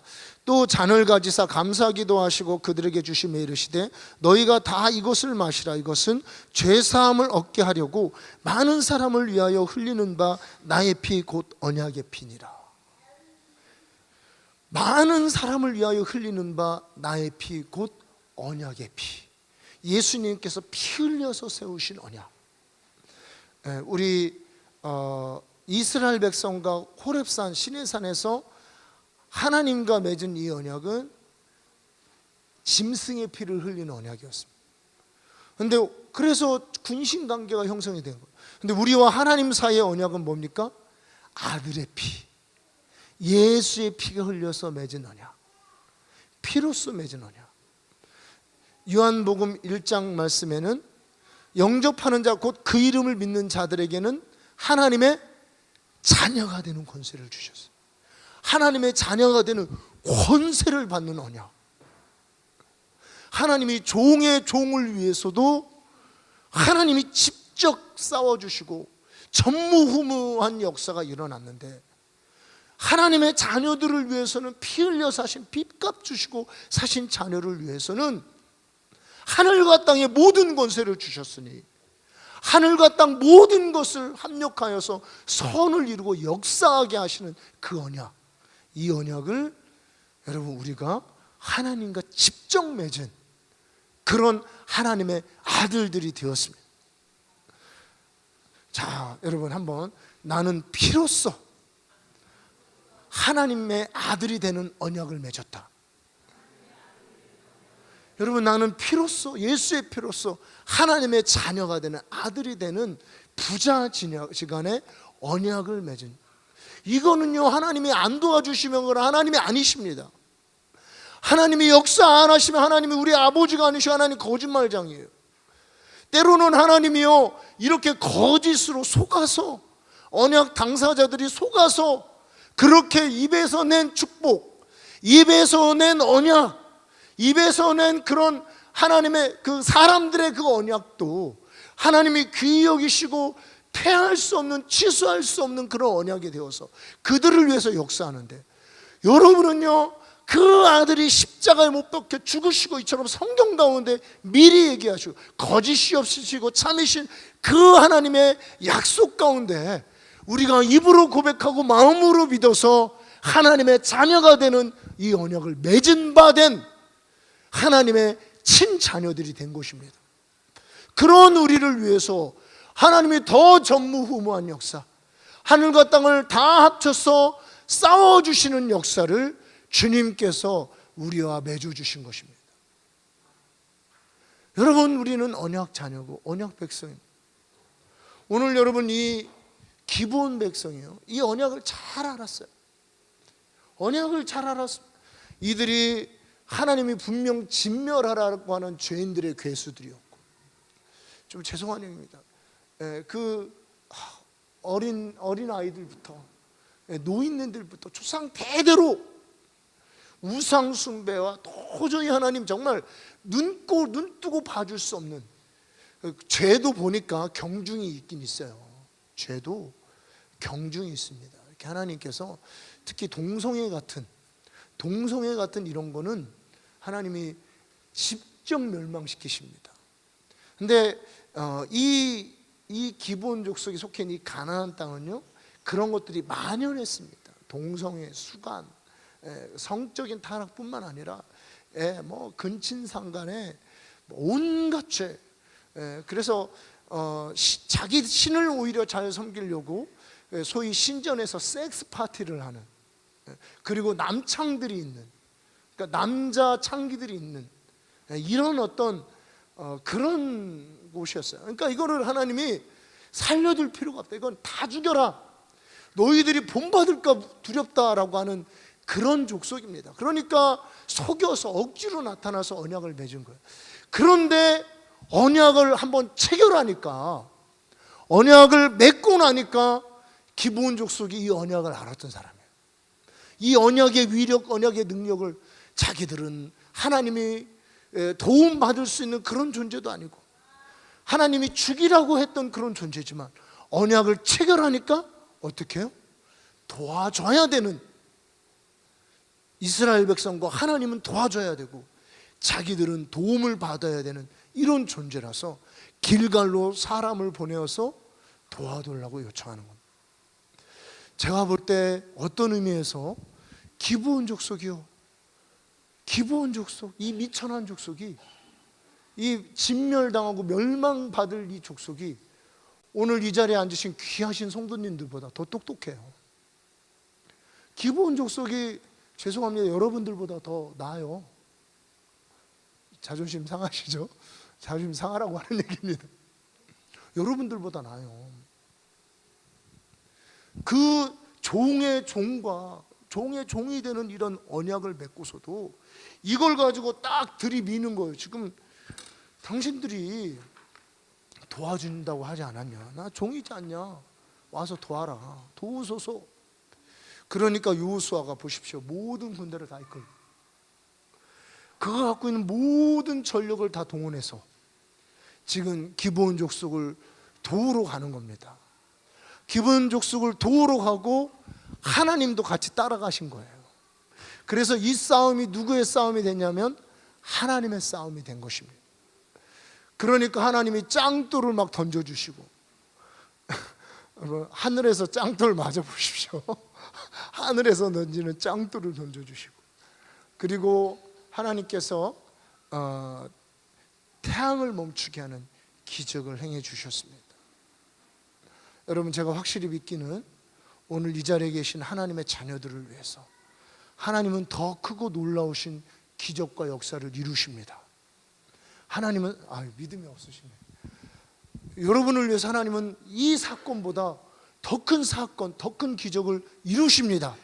[SPEAKER 1] 또 잔을 가지사 감사기도 하시고 그들에게 주시며 이르시되 너희가 다 이것을 마시라. 이것은 죄사함을 얻게 하려고 많은 사람을 위하여 흘리는 바 나의 피 곧 언약의 피니라. 많은 사람을 위하여 흘리는 바 나의 피 곧 언약의 피. 예수님께서 피 흘려서 세우신 언약. 우리 이스라엘 백성과 호렙산 시내산에서 하나님과 맺은 이 언약은 짐승의 피를 흘리는 언약이었습니다. 그런데 그래서 군신관계가 형성이 된 거예요. 그런데 우리와 하나님 사이의 언약은 뭡니까? 아들의 피, 예수의 피가 흘려서 맺은 언약, 피로써 맺은 언약. 요한복음 1장 말씀에는 영접하는 자 곧 그 이름을 믿는 자들에게는 하나님의 자녀가 되는 권세를 주셨어요. 하나님의 자녀가 되는 권세를 받는 언약. 하나님이 종의 종을 위해서도 하나님이 직접 싸워주시고 전무후무한 역사가 일어났는데, 하나님의 자녀들을 위해서는 피 흘려 사신, 빚값 주시고 사신 자녀를 위해서는 하늘과 땅의 모든 권세를 주셨으니 하늘과 땅 모든 것을 합력하여서 선을 이루고 역사하게 하시는 그 언약, 이 언약을 여러분 우리가 하나님과 직접 맺은 그런 하나님의 아들들이 되었습니다. 자, 여러분 한번 나는 피로써 하나님의 아들이 되는 언약을 맺었다. 여러분 나는 피로써, 예수의 피로써 하나님의 자녀가 되는 아들이 되는 부자지간의 언약을 맺은, 이거는요 하나님이 안 도와주시면 그건 하나님이 아니십니다. 하나님이 역사 안 하시면 하나님이 우리 아버지가 아니시고 하나님 거짓말장이에요. 때로는 하나님이요 이렇게 거짓으로 속아서, 언약 당사자들이 속아서 그렇게 입에서 낸 축복, 입에서 낸 언약, 입에서 낸 그런 하나님의 그 사람들의 그 언약도 하나님이 귀히 여기시고 폐할 수 없는, 취소할 수 없는 그런 언약이 되어서 그들을 위해서 역사하는데, 여러분은요 그 아들이 십자가에 못 박혀 죽으시고 이처럼 성경 가운데 미리 얘기하시고 거짓이 없으시고 참이신 그 하나님의 약속 가운데 우리가 입으로 고백하고 마음으로 믿어서 하나님의 자녀가 되는 이 언약을 맺은 바 된 하나님의 친자녀들이 된 것입니다. 그런 우리를 위해서 하나님이 더 전무후무한 역사, 하늘과 땅을 다 합쳐서 싸워주시는 역사를 주님께서 우리와 맺어주신 것입니다. 여러분 우리는 언약 자녀고 언약 백성입니다. 오늘 여러분 이 기브온 백성이요, 이 언약을 잘 알았어요. 언약을 잘 알았습니다. 이들이 하나님이 분명 진멸하라고 하는 죄인들의 괴수들이었고, 좀 죄송한 얘기입니다. 그 어린 아이들부터 노인네들부터 조상 대대로 우상 숭배와 도저히 하나님 정말 눈 뜨고 봐줄 수 없는 죄도 보니까 경중이 있긴 있어요. 죄도 경중이 있습니다. 이렇게 하나님께서 특히 동성애 같은 이런 거는 하나님이 직접 멸망시키십니다. 근데 이 기브온 족속이 속해 있는 이 가나안 땅은요 그런 것들이 만연했습니다. 동성애, 수간, 성적인 타락뿐만 아니라 뭐 근친상간에 온갖 죄, 그래서 자기 신을 오히려 잘 섬기려고 소위 신전에서 섹스 파티를 하는, 그리고 남창들이 있는, 그러니까 남자 창기들이 있는 이런 어떤 그런 곳이었어요. 그러니까 이거를 하나님이 살려둘 필요가 없다, 이건 다 죽여라, 너희들이 본받을까 두렵다라고 하는 그런 족속입니다. 그러니까 속여서 억지로 나타나서 언약을 맺은 거예요. 그런데 언약을 한번 체결하니까, 언약을 맺고 나니까 기브온 족속이 이 언약을 알았던 사람이에요. 이 언약의 위력, 언약의 능력을 자기들은 하나님이 도움받을 수 있는 그런 존재도 아니고 하나님이 죽이라고 했던 그런 존재지만 언약을 체결하니까 어떻게 해요? 도와줘야 되는, 이스라엘 백성과 하나님은 도와줘야 되고 자기들은 도움을 받아야 되는 이런 존재라서 길갈로 사람을 보내어서 도와달라고 요청하는 겁니다. 제가 볼 때 어떤 의미에서 기브온 족속이요, 기브온 족속, 이 미천한 족속이, 이 진멸당하고 멸망받을 이 족속이 오늘 이 자리에 앉으신 귀하신 성도님들보다 더 똑똑해요. 기브온 족속이 죄송합니다, 여러분들보다 더 나아요. 자존심 상하시죠? 자존심 상하라고 하는 얘기입니다. 여러분들보다 나아요. 그 종의 종과 종의 종이 되는 이런 언약을 맺고서도 이걸 가지고 딱 들이미는 거예요. 지금 당신들이 도와준다고 하지 않았냐? 나 종이지 않냐? 와서 도와라, 도우소서. 그러니까 여호수아가 보십시오, 모든 군대를 다 이끌고 그가 갖고 있는 모든 전력을 다 동원해서 지금 기브온 족속을 도우러 가는 겁니다. 기브온 족속을 도우러 가고 하나님도 같이 따라가신 거예요. 그래서 이 싸움이 누구의 싸움이 됐냐면 하나님의 싸움이 된 것입니다. 그러니까 하나님이 짱돌을 막 던져주시고 하늘에서 짱돌 맞아보십시오. 하늘에서 던지는 짱돌을 던져주시고, 그리고 하나님께서 태양을 멈추게 하는 기적을 행해 주셨습니다. 여러분, 제가 확실히 믿기는 오늘 이 자리에 계신 하나님의 자녀들을 위해서 하나님은 더 크고 놀라우신 기적과 역사를 이루십니다. 하나님은 믿음이 없으시네. 여러분을 위해서 하나님은 이 사건보다 더 큰 사건, 더 큰 기적을 이루십니다.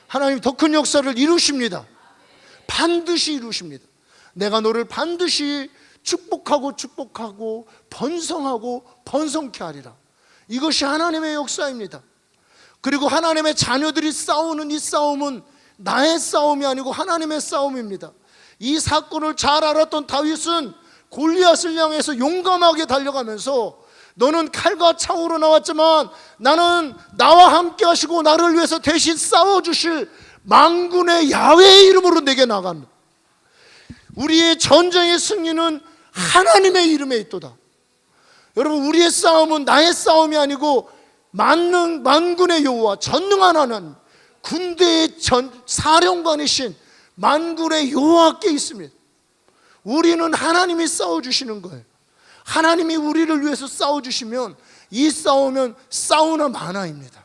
[SPEAKER 1] 하나님 더 큰 역사를 이루십니다. 반드시 이루십니다. 내가 너를 반드시 축복하고 번성하고 번성케 하리라. 이것이 하나님의 역사입니다. 그리고 하나님의 자녀들이 싸우는 이 싸움은 나의 싸움이 아니고 하나님의 싸움입니다. 이 사건을 잘 알았던 다윗은 골리앗을 향해서 용감하게 달려가면서 너는 칼과 창으로 나왔지만 나는 나와 함께 하시고 나를 위해서 대신 싸워주실 만군의 야훼의 이름으로 내게 나간다. 우리의 전쟁의 승리는 하나님의 이름에 있도다. 여러분, 우리의 싸움은 나의 싸움이 아니고 만군의 여호와, 전능한 하나님, 군대의 사령관이신 만군의 여호와께 있습니다. 우리는 하나님이 싸워주시는 거예요. 하나님이 우리를 위해서 싸워주시면 이 싸움은 사우나 마나입니다.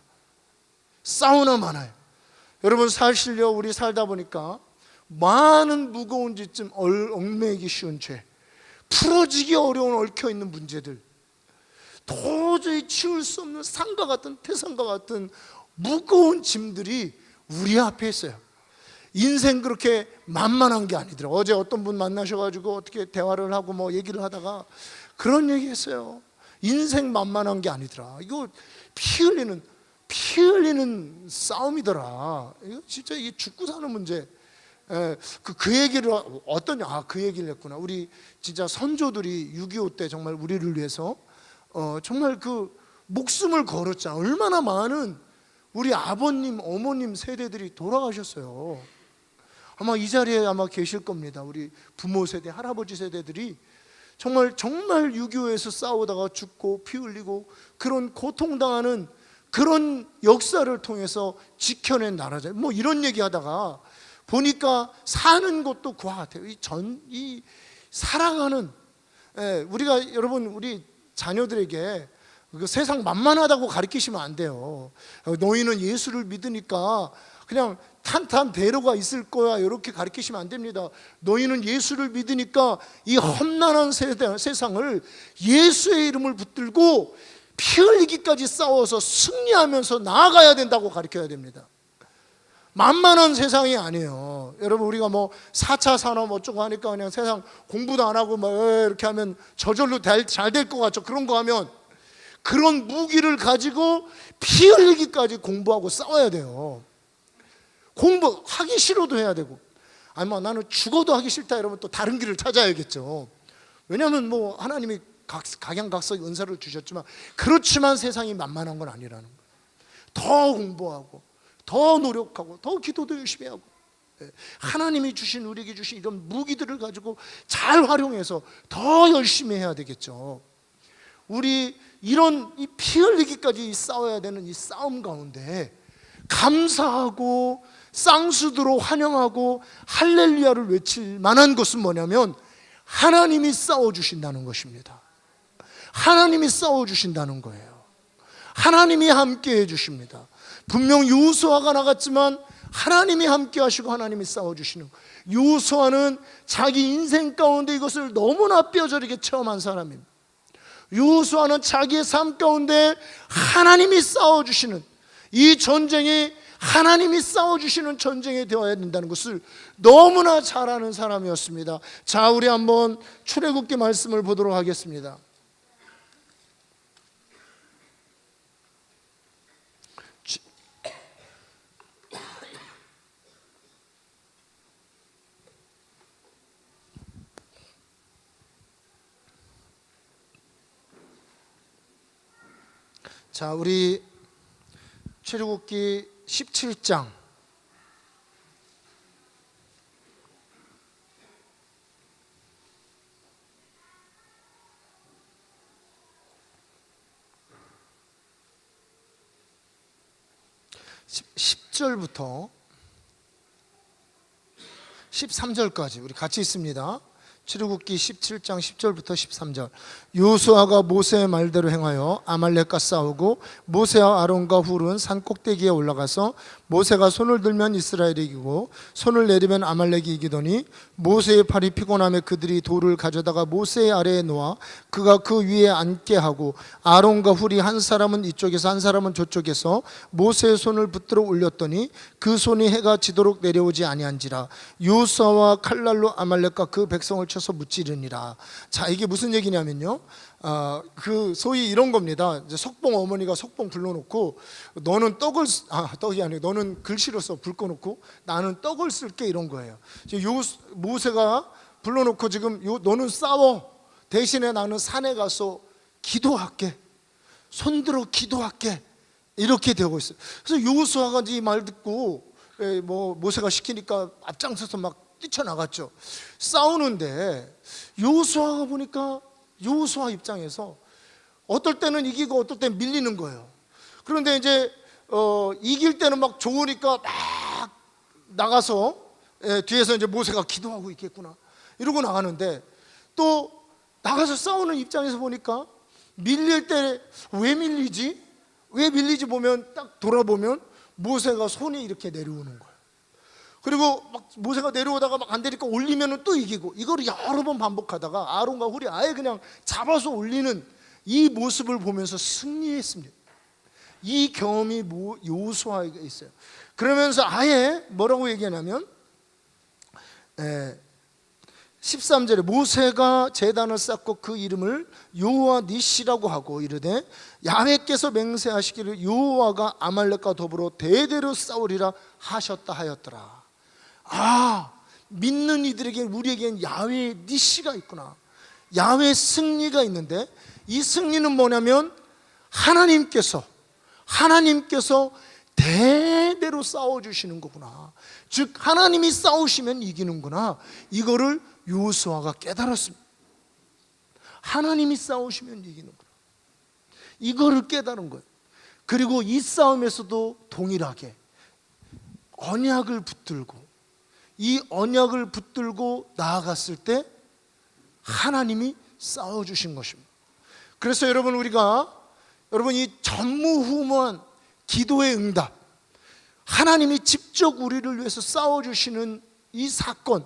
[SPEAKER 1] 사우나 마나예요. 여러분, 사실요, 우리 살다 보니까 많은 무거운 짓좀 얽매이기 쉬운 죄, 풀어지기 어려운 얽혀있는 문제들, 도저히 치울 수 없는 산과 같은 태산과 같은 무거운 짐들이 우리 앞에 있어요. 인생 그렇게 만만한 게 아니더라. 어제 어떤 분 만나셔가지고 어떻게 대화를 하고 뭐 얘기를 하다가 그런 얘기 했어요. 인생 만만한 게 아니더라. 이거 피 흘리는 싸움이더라. 이거 진짜 이게 죽고 사는 문제. 그 얘기를 그 얘기를 했구나. 우리 진짜 선조들이 6.25 때 정말 우리를 위해서 정말 그 목숨을 걸었잖아. 얼마나 많은 우리 아버님, 어머님 세대들이 돌아가셨어요. 아마 이 자리에 아마 계실 겁니다. 우리 부모 세대, 할아버지 세대들이 정말 6.25에서 싸우다가 죽고 피 흘리고 그런 고통당하는 그런 역사를 통해서 지켜낸 나라잖아요. 뭐 이런 얘기하다가 보니까 사는 것도 그와 같아요. 이 살아가는, 우리가 여러분, 우리 자녀들에게 그 세상 만만하다고 가르치시면 안 돼요. 너희는 예수를 믿으니까 그냥 탄탄대로가 있을 거야, 이렇게 가르치시면 안 됩니다. 너희는 예수를 믿으니까 이 험난한 세상을 예수의 이름을 붙들고 피 흘리기까지 싸워서 승리하면서 나아가야 된다고 가르쳐야 됩니다. 만만한 세상이 아니에요. 여러분, 우리가 뭐 4차 산업 어쩌고 하니까 그냥 세상 공부도 안 하고 뭐 이렇게 하면 저절로 잘 될 것 같죠. 그런 거 하면 그런 무기를 가지고 피 흘리기까지 공부하고 싸워야 돼요. 공부하기 싫어도 해야 되고, 아니 뭐 나는 죽어도 하기 싫다 이러면 또 다른 길을 찾아야겠죠. 왜냐하면 뭐 하나님이 각양각색 은사를 주셨지만, 그렇지만 세상이 만만한 건 아니라는 거예요. 더 공부하고 더 노력하고 더 기도도 열심히 하고, 하나님이 주신, 우리에게 주신 이런 무기들을 가지고 잘 활용해서 더 열심히 해야 되겠죠. 우리 이런 이 피 흘리기까지 싸워야 되는 이 싸움 가운데 감사하고 쌍수도로 환영하고 할렐루야를 외칠 만한 것은 뭐냐면 하나님이 싸워주신다는 것입니다. 하나님이 싸워주신다는 거예요. 하나님이 함께 해주십니다. 분명 여호수아가 나갔지만 하나님이 함께 하시고 하나님이 싸워주시는 거예요. 여호수아는 자기 인생 가운데 이것을 너무나 뼈저리게 체험한 사람입니다. 여호수아는 자기의 삶 가운데 하나님이 싸워주시는 이 전쟁이 하나님이 싸워주시는 전쟁이 되어야 된다는 것을 너무나 잘 아는 사람이었습니다. 자, 우리 한번 출애굽기 말씀을 보도록 하겠습니다. 자, 우리 출애굽기 17장 10절부터 13절까지 우리 같이 있습니다. 출애굽기 17장 10절부터 13절. 요수아가 모세의 말대로 행하여 아말렉과 싸우고 모세와 아론과 훌은 산 꼭대기에 올라가서 모세가 손을 들면 이스라엘이 이기고 손을 내리면 아말렉이 이기더니 모세의 팔이 피곤하며 그들이 돌을 가져다가 모세의 아래에 놓아 그가 그 위에 앉게 하고 아론과 훌이 한 사람은 이쪽에서 한 사람은 저쪽에서 모세의 손을 붙들어 올렸더니 그 손이 해가 지도록 내려오지 아니한지라. 요수아와 칼날로 아말렉과 그 백성을 쳐서 무찌르니라. 자, 이게 무슨 얘기냐면요, 그 소위 이런 겁니다. 이제 석봉 어머니가 석봉 불러놓고 너는 떡이 아니고 너는 글씨로 써 불 꺼놓고 나는 떡을 쓸게, 이런 거예요. 모세가 불러놓고 지금 너는 싸워, 대신에 나는 산에 가서 기도할게, 손들어 기도할게, 이렇게 되고 있어요. 그래서 여호수아가 이 말 듣고 모세가 시키니까 앞장서서 막 뛰쳐나갔죠. 싸우는데 여호수아가 보니까 여호수아 입장에서 어떨 때는 이기고 어떨 때는 밀리는 거예요. 그런데 이제 이길 때는 막 좋으니까 막 나가서 뒤에서 이제 모세가 기도하고 있겠구나 이러고 나가는데, 또 나가서 싸우는 입장에서 보니까 밀릴 때 왜 밀리지 보면 딱 돌아보면 모세가 손이 이렇게 내려오는 거예요. 그리고 막 모세가 내려오다가 막 안 되니까 올리면은 또 이기고, 이거를 여러 번 반복하다가 아론과 훌이 아예 그냥 잡아서 올리는 이 모습을 보면서 승리했습니다. 이 경험이 여호수아에게 있어요. 그러면서 아예 뭐라고 얘기하냐면 13절에 모세가 제단을 쌓고 그 이름을 여호와 니시라고 하고 이르되 야훼께서 맹세하시기를 여호와가 아말렉과 더불어 대대로 싸우리라 하셨다 하였더라. 믿는 이들에게, 우리에겐 야훼 니시가 있구나, 야훼 승리가 있는데, 이 승리는 뭐냐면 하나님께서 대대로 싸워주시는 거구나, 즉 하나님이 싸우시면 이기는구나, 이거를 여호수아가 깨달았습니다. 하나님이 싸우시면 이기는구나, 이거를 깨달은 거예요. 그리고 이 싸움에서도 동일하게 언약을 붙들고, 이 언약을 붙들고 나아갔을 때 하나님이 싸워주신 것입니다. 그래서 여러분 이 전무후무한 기도의 응답, 하나님이 직접 우리를 위해서 싸워주시는 이 사건,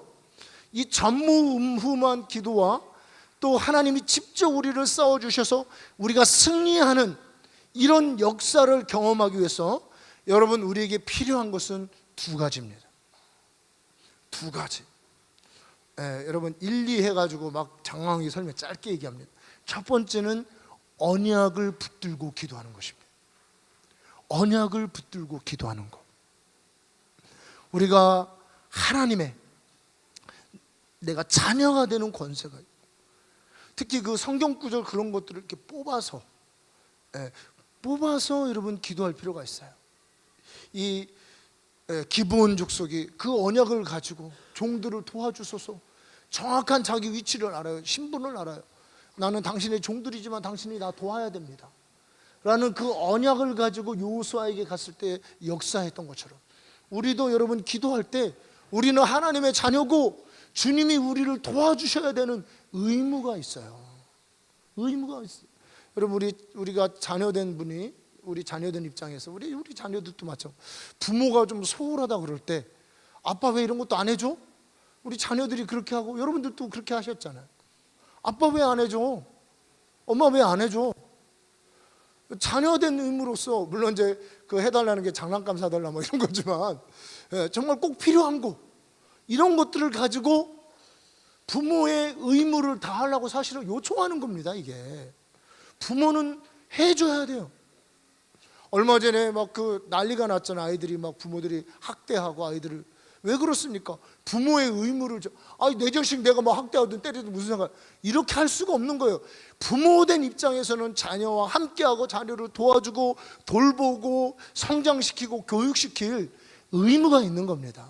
[SPEAKER 1] 이 전무후무한 기도와 또 하나님이 직접 우리를 싸워주셔서 우리가 승리하는 이런 역사를 경험하기 위해서 여러분 우리에게 필요한 것은 두 가지입니다. 두 가지. 여러분 1, 2 해가지고 막 장황하게 설명 짧게 얘기합니다. 첫 번째는 언약을 붙들고 기도하는 것입니다. 언약을 붙들고 기도하는 것. 우리가 하나님의 내가 자녀가 되는 권세가 있고, 특히 그 성경 구절 그런 것들을 이렇게 뽑아서 여러분 기도할 필요가 있어요. 이 기브온 족속이 그 언약을 가지고 종들을 도와주소서, 정확한 자기 위치를 알아요. 신분을 알아요. 나는 당신의 종들이지만 당신이 나 도와야 됩니다 라는 그 언약을 가지고 여호수아에게 갔을 때 역사했던 것처럼, 우리도 여러분 기도할 때 우리는 하나님의 자녀고 주님이 우리를 도와주셔야 되는 의무가 있어요. 의무가 있어요. 여러분 우리가 자녀된 분이, 우리 자녀된 입장에서 우리 자녀들도 마찬가지, 부모가 좀 소홀하다 그럴 때 아빠 왜 이런 것도 안 해줘? 우리 자녀들이 그렇게 하고 여러분들도 그렇게 하셨잖아요. 아빠 왜 안 해줘? 엄마 왜 안 해줘? 자녀된 의무로서 물론 이제 그 해달라는 게 장난감 사달라 뭐 이런 거지만 정말 꼭 필요한 거, 이런 것들을 가지고 부모의 의무를 다하려고 사실은 요청하는 겁니다. 이게 부모는 해줘야 돼요. 얼마 전에 막 그 난리가 났잖아. 아이들이 막 부모들이 학대하고 아이들을. 왜 그렇습니까? 부모의 의무를 내 자식 내가 뭐 학대하든 때리든 무슨 상관, 이렇게 할 수가 없는 거예요. 부모된 입장에서는 자녀와 함께하고 자녀를 도와주고 돌보고 성장시키고 교육시킬 의무가 있는 겁니다.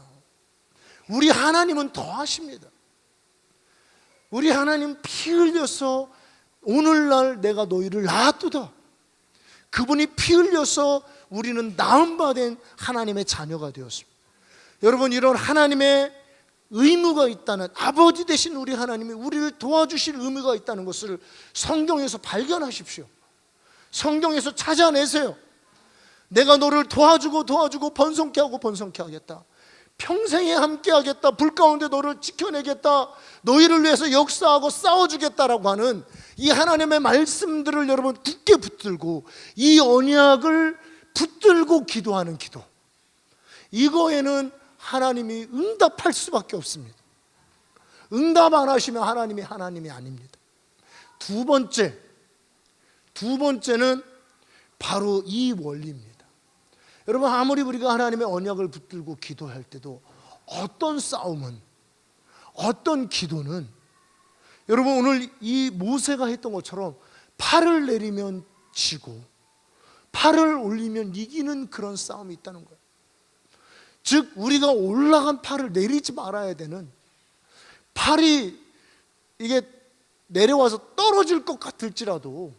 [SPEAKER 1] 우리 하나님은 더 하십니다. 우리 하나님 피 흘려서 오늘날 내가 너희를 낳았도다. 그분이 피 흘려서 우리는 나음받은 하나님의 자녀가 되었습니다. 여러분, 이런 하나님의 의무가 있다는, 아버지 되신 우리 하나님이 우리를 도와주실 의무가 있다는 것을 성경에서 발견하십시오. 성경에서 찾아내세요. 내가 너를 도와주고 번성케 하고 번성케 하겠다. 평생에 함께 하겠다. 불 가운데 너를 지켜내겠다. 너희를 위해서 역사하고 싸워주겠다라고 하는 이 하나님의 말씀들을 여러분 굳게 붙들고, 이 언약을 붙들고 기도하는 기도, 이거에는 하나님이 응답할 수밖에 없습니다. 응답 안 하시면 하나님이 아닙니다. 두 번째는 바로 이 원리입니다. 여러분, 아무리 우리가 하나님의 언약을 붙들고 기도할 때도 어떤 싸움은, 어떤 기도는, 여러분 오늘 이 모세가 했던 것처럼 팔을 내리면 지고 팔을 올리면 이기는 그런 싸움이 있다는 거예요. 즉 우리가 올라간 팔을 내리지 말아야 되는, 팔이 이게 내려와서 떨어질 것 같을지라도,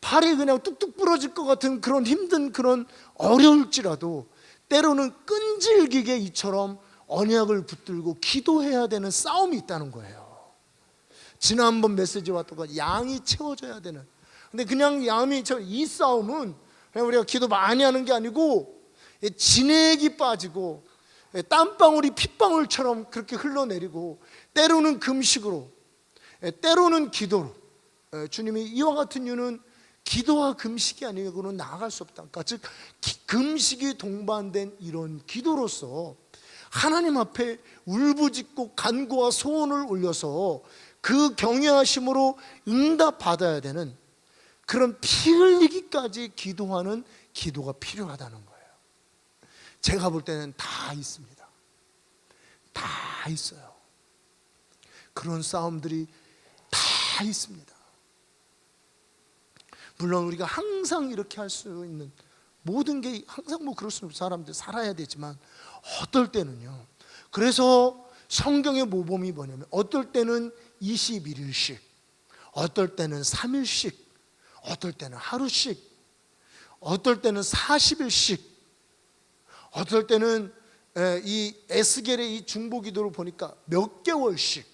[SPEAKER 1] 팔이 그냥 뚝뚝 부러질 것 같은 그런 힘든, 그런 어려울지라도 때로는 끈질기게 이처럼 언약을 붙들고 기도해야 되는 싸움이 있다는 거예요. 지난번 메시지와 똑같이 양이 채워져야 되는, 근데 그냥 양이 이 싸움은 그냥 우리가 기도 많이 하는 게 아니고 진액이 빠지고 땀방울이 핏방울처럼 그렇게 흘러내리고, 때로는 금식으로, 때로는 기도로, 주님이 이와 같은 이유는 기도와 금식이 아니고는 나아갈 수 없다. 그러니까 즉 금식이 동반된 이런 기도로서 하나님 앞에 울부짖고 간구와 소원을 올려서 그 경외하심으로 응답받아야 되는 그런 피 흘리기까지 기도하는 기도가 필요하다는 거예요. 제가 볼 때는 다 있습니다. 다 있어요. 그런 싸움들이 다 있습니다. 물론 우리가 항상 이렇게 할 수 있는, 모든 게 항상 뭐 그럴 수 없는, 사람들 살아야 되지만 어떨 때는요, 그래서 성경의 모범이 뭐냐면 어떨 때는 21일씩, 어떨 때는 3일씩, 어떨 때는 하루씩, 어떨 때는 40일씩, 어떨 때는 이 에스겔의 이 중보기도를 보니까 몇 개월씩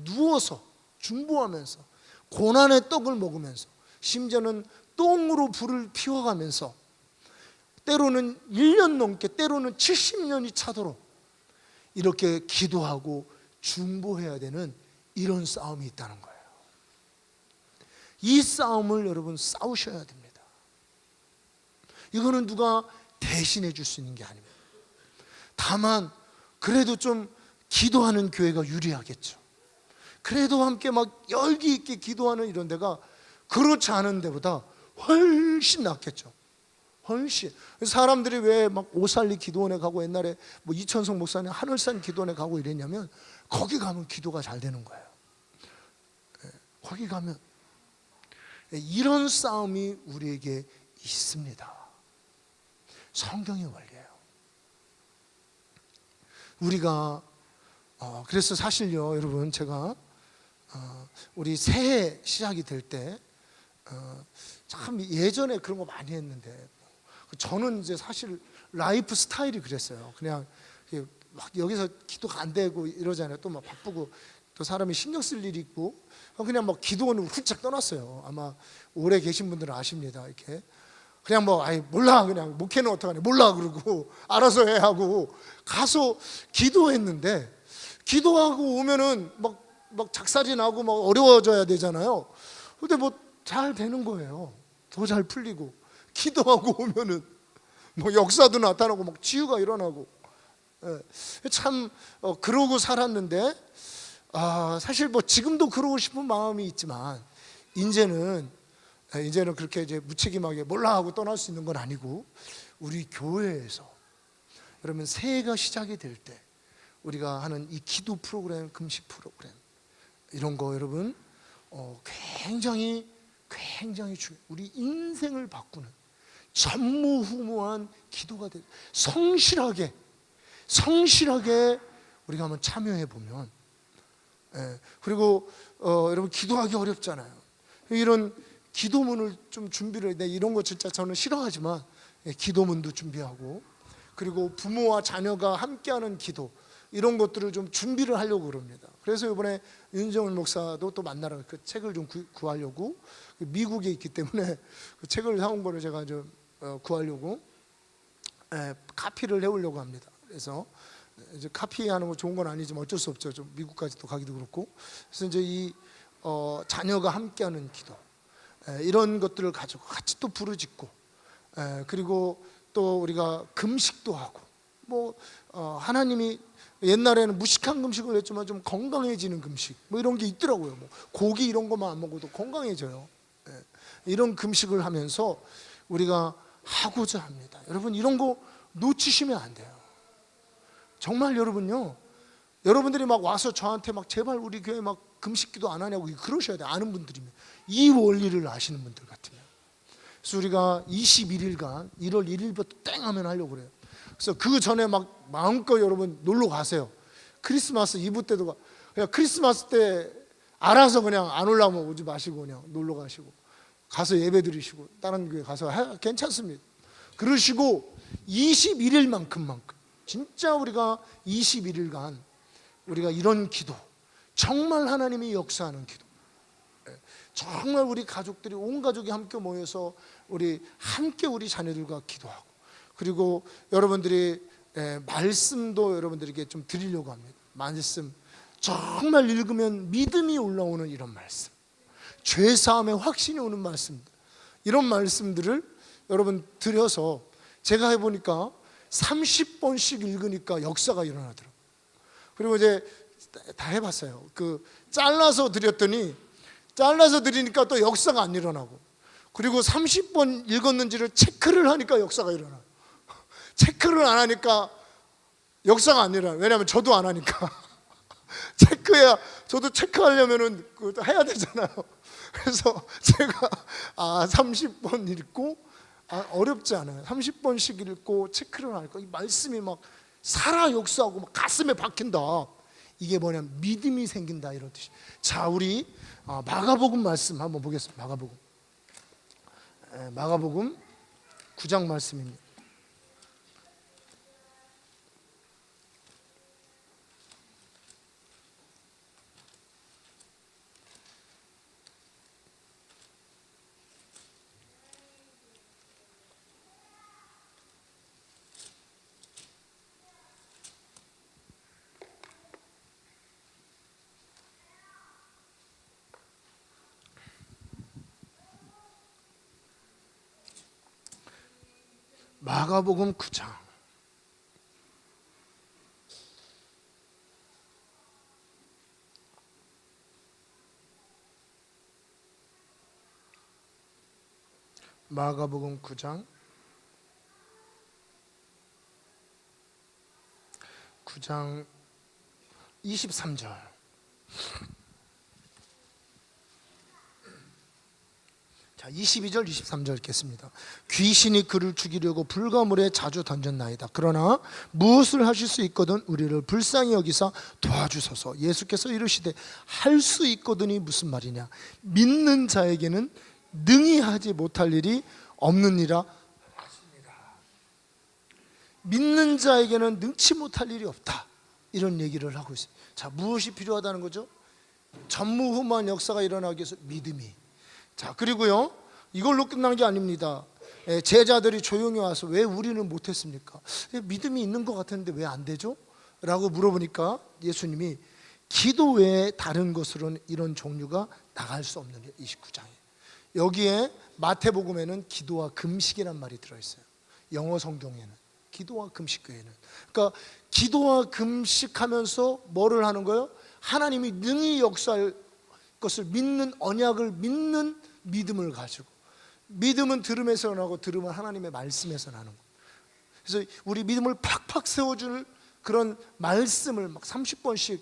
[SPEAKER 1] 누워서 중보하면서 고난의 떡을 먹으면서, 심지어는 똥으로 불을 피워가면서 때로는 1년 넘게, 때로는 70년이 차도록 이렇게 기도하고 중보해야 되는 이런 싸움이 있다는 거예요. 이 싸움을 여러분 싸우셔야 됩니다. 이거는 누가 대신해 줄 수 있는 게 아닙니다. 다만 그래도 좀 기도하는 교회가 유리하겠죠. 그래도 함께 막 열기 있게 기도하는 이런 데가 그렇지 않은 데보다 훨씬 낫겠죠. 훨씬. 사람들이 왜 막 오살리 기도원에 가고 옛날에 뭐 이천성 목사님 하늘산 기도원에 가고 이랬냐면 거기 가면 기도가 잘 되는 거예요. 거기 가면 이런 싸움이 우리에게 있습니다. 성경의 원리예요. 우리가 그래서 사실요, 여러분, 제가 우리 새해 시작이 될 때 참 예전에 그런 거 많이 했는데, 저는 이제 사실 라이프 스타일이 그랬어요. 그냥 막 여기서 기도가 안 되고 이러잖아요. 또 막 바쁘고 또 사람이 신경 쓸 일이 있고, 그냥 막 기도원으로 훌쩍 떠났어요. 아마 오래 계신 분들은 아십니다. 이렇게 그냥 뭐 아이 몰라, 그냥 목회는 어떡하냐 몰라 그러고 알아서 해 하고 가서 기도했는데, 기도하고 오면은 막 작살이 나고 막 어려워져야 되잖아요. 근데 뭐 잘 되는 거예요. 더 잘 풀리고, 기도하고 오면은 뭐 역사도 나타나고 막 치유가 일어나고, 참 그러고 살았는데, 사실 뭐 지금도 그러고 싶은 마음이 있지만 이제는 그렇게 이제 무책임하게 몰라 하고 떠날 수 있는 건 아니고, 우리 교회에서 여러분 새해가 시작이 될 때 우리가 하는 이 기도 프로그램, 금식 프로그램, 이런 거 여러분 굉장히 중요해요. 우리 인생을 바꾸는 전무후무한 기도가 돼. 성실하게 우리가 한번 참여해 보면, 그리고 여러분 기도하기 어렵잖아요. 이런 기도문을 좀 준비를 해. 이런 거 진짜 저는 싫어하지만 기도문도 준비하고, 그리고 부모와 자녀가 함께하는 기도, 이런 것들을 좀 준비를 하려고 그럽니다. 그래서 이번에 윤정훈 목사도 또 만나러 그 책을 좀 구하려고, 미국에 있기 때문에 그 책을 사온 거를 제가 좀 구하려고 카피를 해오려고 합니다. 그래서 이제 카피하는 거 좋은 건 아니지만 어쩔 수 없죠. 좀 미국까지 또 가기도 그렇고. 그래서 이제 이 자녀가 함께하는 기도, 이런 것들을 가지고 같이 또 부르짖고, 그리고 또 우리가 금식도 하고, 뭐 하나님이 옛날에는 무식한 금식을 했지만 좀 건강해지는 금식, 뭐 이런 게 있더라고요. 뭐 고기 이런 것만 안 먹어도 건강해져요. 이런 금식을 하면서 우리가 하고자 합니다. 여러분, 이런 거 놓치시면 안 돼요. 정말 여러분요, 여러분들이 막 와서 저한테 막 제발 우리 교회 막 금식기도 안 하냐고 그러셔야 돼요. 아는 분들이면, 이 원리를 아시는 분들 같으면. 그래서 우리가 21일간 1월 1일부터 땡 하면 하려고 그래요. 그래서 그 전에 막 마음껏 여러분 놀러 가세요. 크리스마스 이브 때도 그냥 크리스마스 때 알아서 그냥 안 올라오면 오지 마시고 그냥 놀러 가시고, 가서 예배 드리시고, 다른 교회 가서 괜찮습니다. 그러시고 21일만큼만큼 진짜 우리가 21일간 우리가 이런 기도, 정말 하나님이 역사하는 기도, 정말 우리 가족들이, 온 가족이 함께 모여서 우리 함께 우리 자녀들과 기도하고, 그리고 여러분들이 말씀도 여러분들에게 좀 드리려고 합니다. 말씀 정말 읽으면 믿음이 올라오는 이런 말씀, 죄사함의 확신이 오는 말씀, 이런 말씀들을 여러분 드려서 제가 해보니까 30번씩 읽으니까 역사가 일어나더라고요. 그리고 이제 다 해봤어요. 그 잘라서 드렸더니, 잘라서 드리니까 또 역사가 안 일어나고, 그리고 30번 읽었는지를 체크를 하니까 역사가 일어나요. 체크를 안 하니까 역사가 안 일어나요. 왜냐하면 저도 안 하니까. 체크해야, 저도 체크하려면은 해야 되잖아요. 그래서 제가 30번 읽고, 어렵지 않아요. 30번씩 읽고 체크를 하니까 이 말씀이 막 살아 역사하고 막 가슴에 박힌다. 이게 뭐냐면 믿음이 생긴다, 이런 뜻이. 자, 우리 마가복음 말씀 한번 보겠습니다. 마가복음 9장 말씀입니다. 마가복음 9장. 마가복음 9장 23절. 자, 22절 23절 읽겠습니다. 귀신이 그를 죽이려고 불가물에 자주 던졌나이다. 그러나 무엇을 하실 수 있거든 우리를 불쌍히 여기사 도와주소서. 예수께서 이르시되 할 수 있거든이 무슨 말이냐, 믿는 자에게는 능히 하지 못할 일이 없느니라 하십니다. 믿는 자에게는 능치 못할 일이 없다, 이런 얘기를 하고 있습니다. 자, 무엇이 필요하다는 거죠? 전무후무한 역사가 일어나기 위해서 믿음이. 자, 그리고요, 이걸로 끝난 게 아닙니다. 제자들이 조용히 와서 왜 우리는 못했습니까? 믿음이 있는 것 같았는데 왜 안 되죠? 라고 물어보니까 예수님이 기도 외에 다른 것으로는 이런 종류가 나갈 수 없는 29장에, 여기에 마태복음에는 기도와 금식이란 말이 들어있어요. 영어 성경에는 기도와 금식 외에는. 그러니까 기도와 금식하면서 뭐를 하는 거예요? 하나님이 능히 역사할 것을 믿는, 언약을 믿는 믿음을 가지고, 믿음은 들음에서 나고 들음은 하나님의 말씀에서 나는 거예요. 그래서 우리 믿음을 팍팍 세워줄 그런 말씀을 막 30번씩,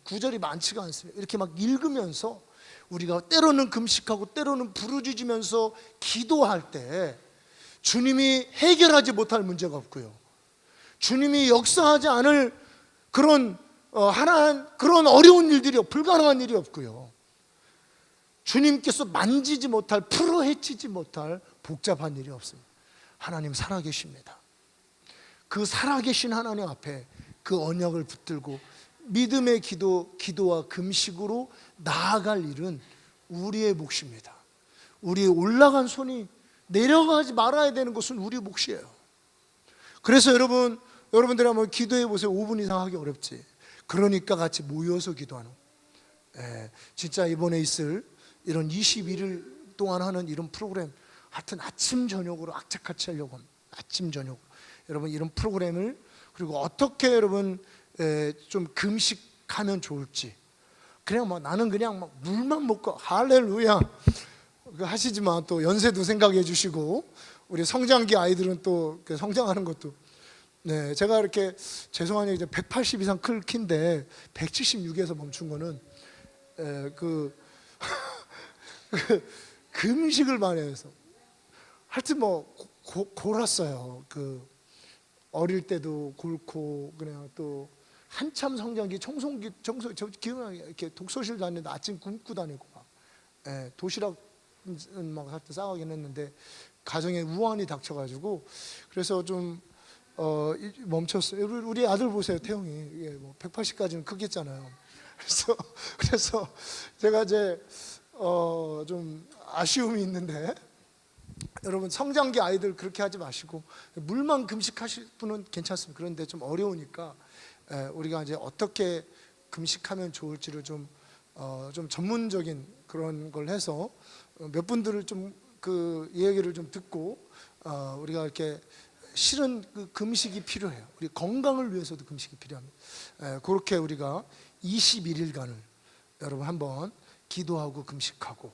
[SPEAKER 1] 구절이 많지가 않습니다. 이렇게 막 읽으면서 우리가 때로는 금식하고 때로는 부르짖으면서 기도할 때 주님이 해결하지 못할 문제가 없고요, 주님이 역사하지 않을 그런 그런 어려운 일들이, 불가능한 일이 없고요, 주님께서 만지지 못할, 풀어헤치지 못할 복잡한 일이 없습니다. 하나님 살아계십니다. 그 살아계신 하나님 앞에 그 언약을 붙들고 믿음의 기도와 금식으로 나아갈 일은 우리의 몫입니다. 우리의 올라간 손이 내려가지 말아야 되는 것은 우리 몫이에요. 그래서 여러분들이 한번 기도해 보세요. 5분 이상 하기 어렵지. 그러니까 같이 모여서 기도하는 진짜 이번에 있을 이런 21일 동안 하는 이런 프로그램, 하여튼 아침 저녁으로 악착같이 하려고 합니다. 아침 저녁 여러분 이런 프로그램을, 그리고 어떻게 여러분 좀 금식하면 좋을지, 그냥 막 나는 그냥 막 물만 먹고 할렐루야 하시지만 또 연세도 생각해 주시고 우리 성장기 아이들은 또 성장하는 것도, 네, 제가 이렇게 죄송하니 이제 180 이상 클 키인데 176에서 멈춘 거는 금식을 많이 해서 하여튼 뭐 골았어요. 어릴 때도 골고 그냥 또 한참 성장기 청소 저 기억나게 이렇게 독서실 다니는데 아침 굶고 다니고 막 도시락 막 하여튼 싸가긴 했는데 가정에 우환이 닥쳐가지고 그래서 좀 멈췄어요. 우리 아들 보세요, 태용이. 뭐 180까지는 크겠잖아요. 그래서 제가 이제 좀 아쉬움이 있는데, 여러분 성장기 아이들 그렇게 하지 마시고 물만 금식하실 분은 괜찮습니다. 그런데 좀 어려우니까 우리가 이제 어떻게 금식하면 좋을지를 좀 전문적인 그런 걸 해서 몇 분들을 좀 그 얘기를 좀 듣고 우리가 이렇게 실은 그 금식이 필요해요. 우리 건강을 위해서도 금식이 필요합니다. 그렇게 우리가 21일간을 여러분 한번 기도하고 금식하고,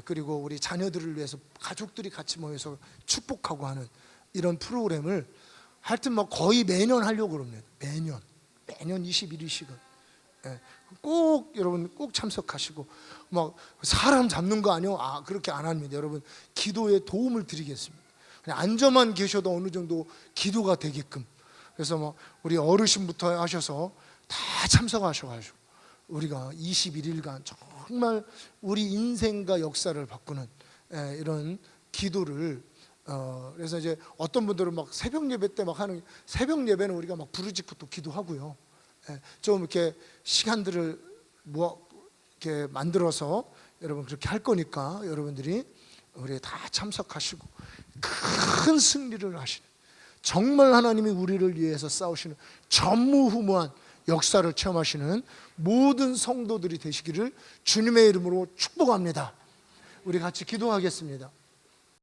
[SPEAKER 1] 그리고 우리 자녀들을 위해서 가족들이 같이 모여서 축복하고 하는 이런 프로그램을 하여튼 뭐 거의 매년 하려고 그럽니다. 매년 21일씩은 꼭 여러분 꼭 참석하시고, 막 사람 잡는 거 아니요? 그렇게 안 합니다. 여러분 기도에 도움을 드리겠습니다. 그냥 앉아만 계셔도 어느 정도 기도가 되게끔. 그래서 뭐 우리 어르신부터 하셔서 다 참석하셔가지고 우리가 21일간 정말 우리 인생과 역사를 바꾸는 이런 기도를, 그래서 이제 어떤 분들은 막 새벽 예배 때 막 하는, 새벽 예배는 우리가 막 부르짖고 또 기도하고요. 좀 이렇게 시간들을 이렇게 만들어서 여러분 그렇게 할 거니까 여러분들이 우리 다 참석하시고 큰 승리를 하시는, 정말 하나님이 우리를 위해서 싸우시는 전무후무한 역사를 체험하시는 모든 성도들이 되시기를 주님의 이름으로 축복합니다. 우리 같이 기도하겠습니다.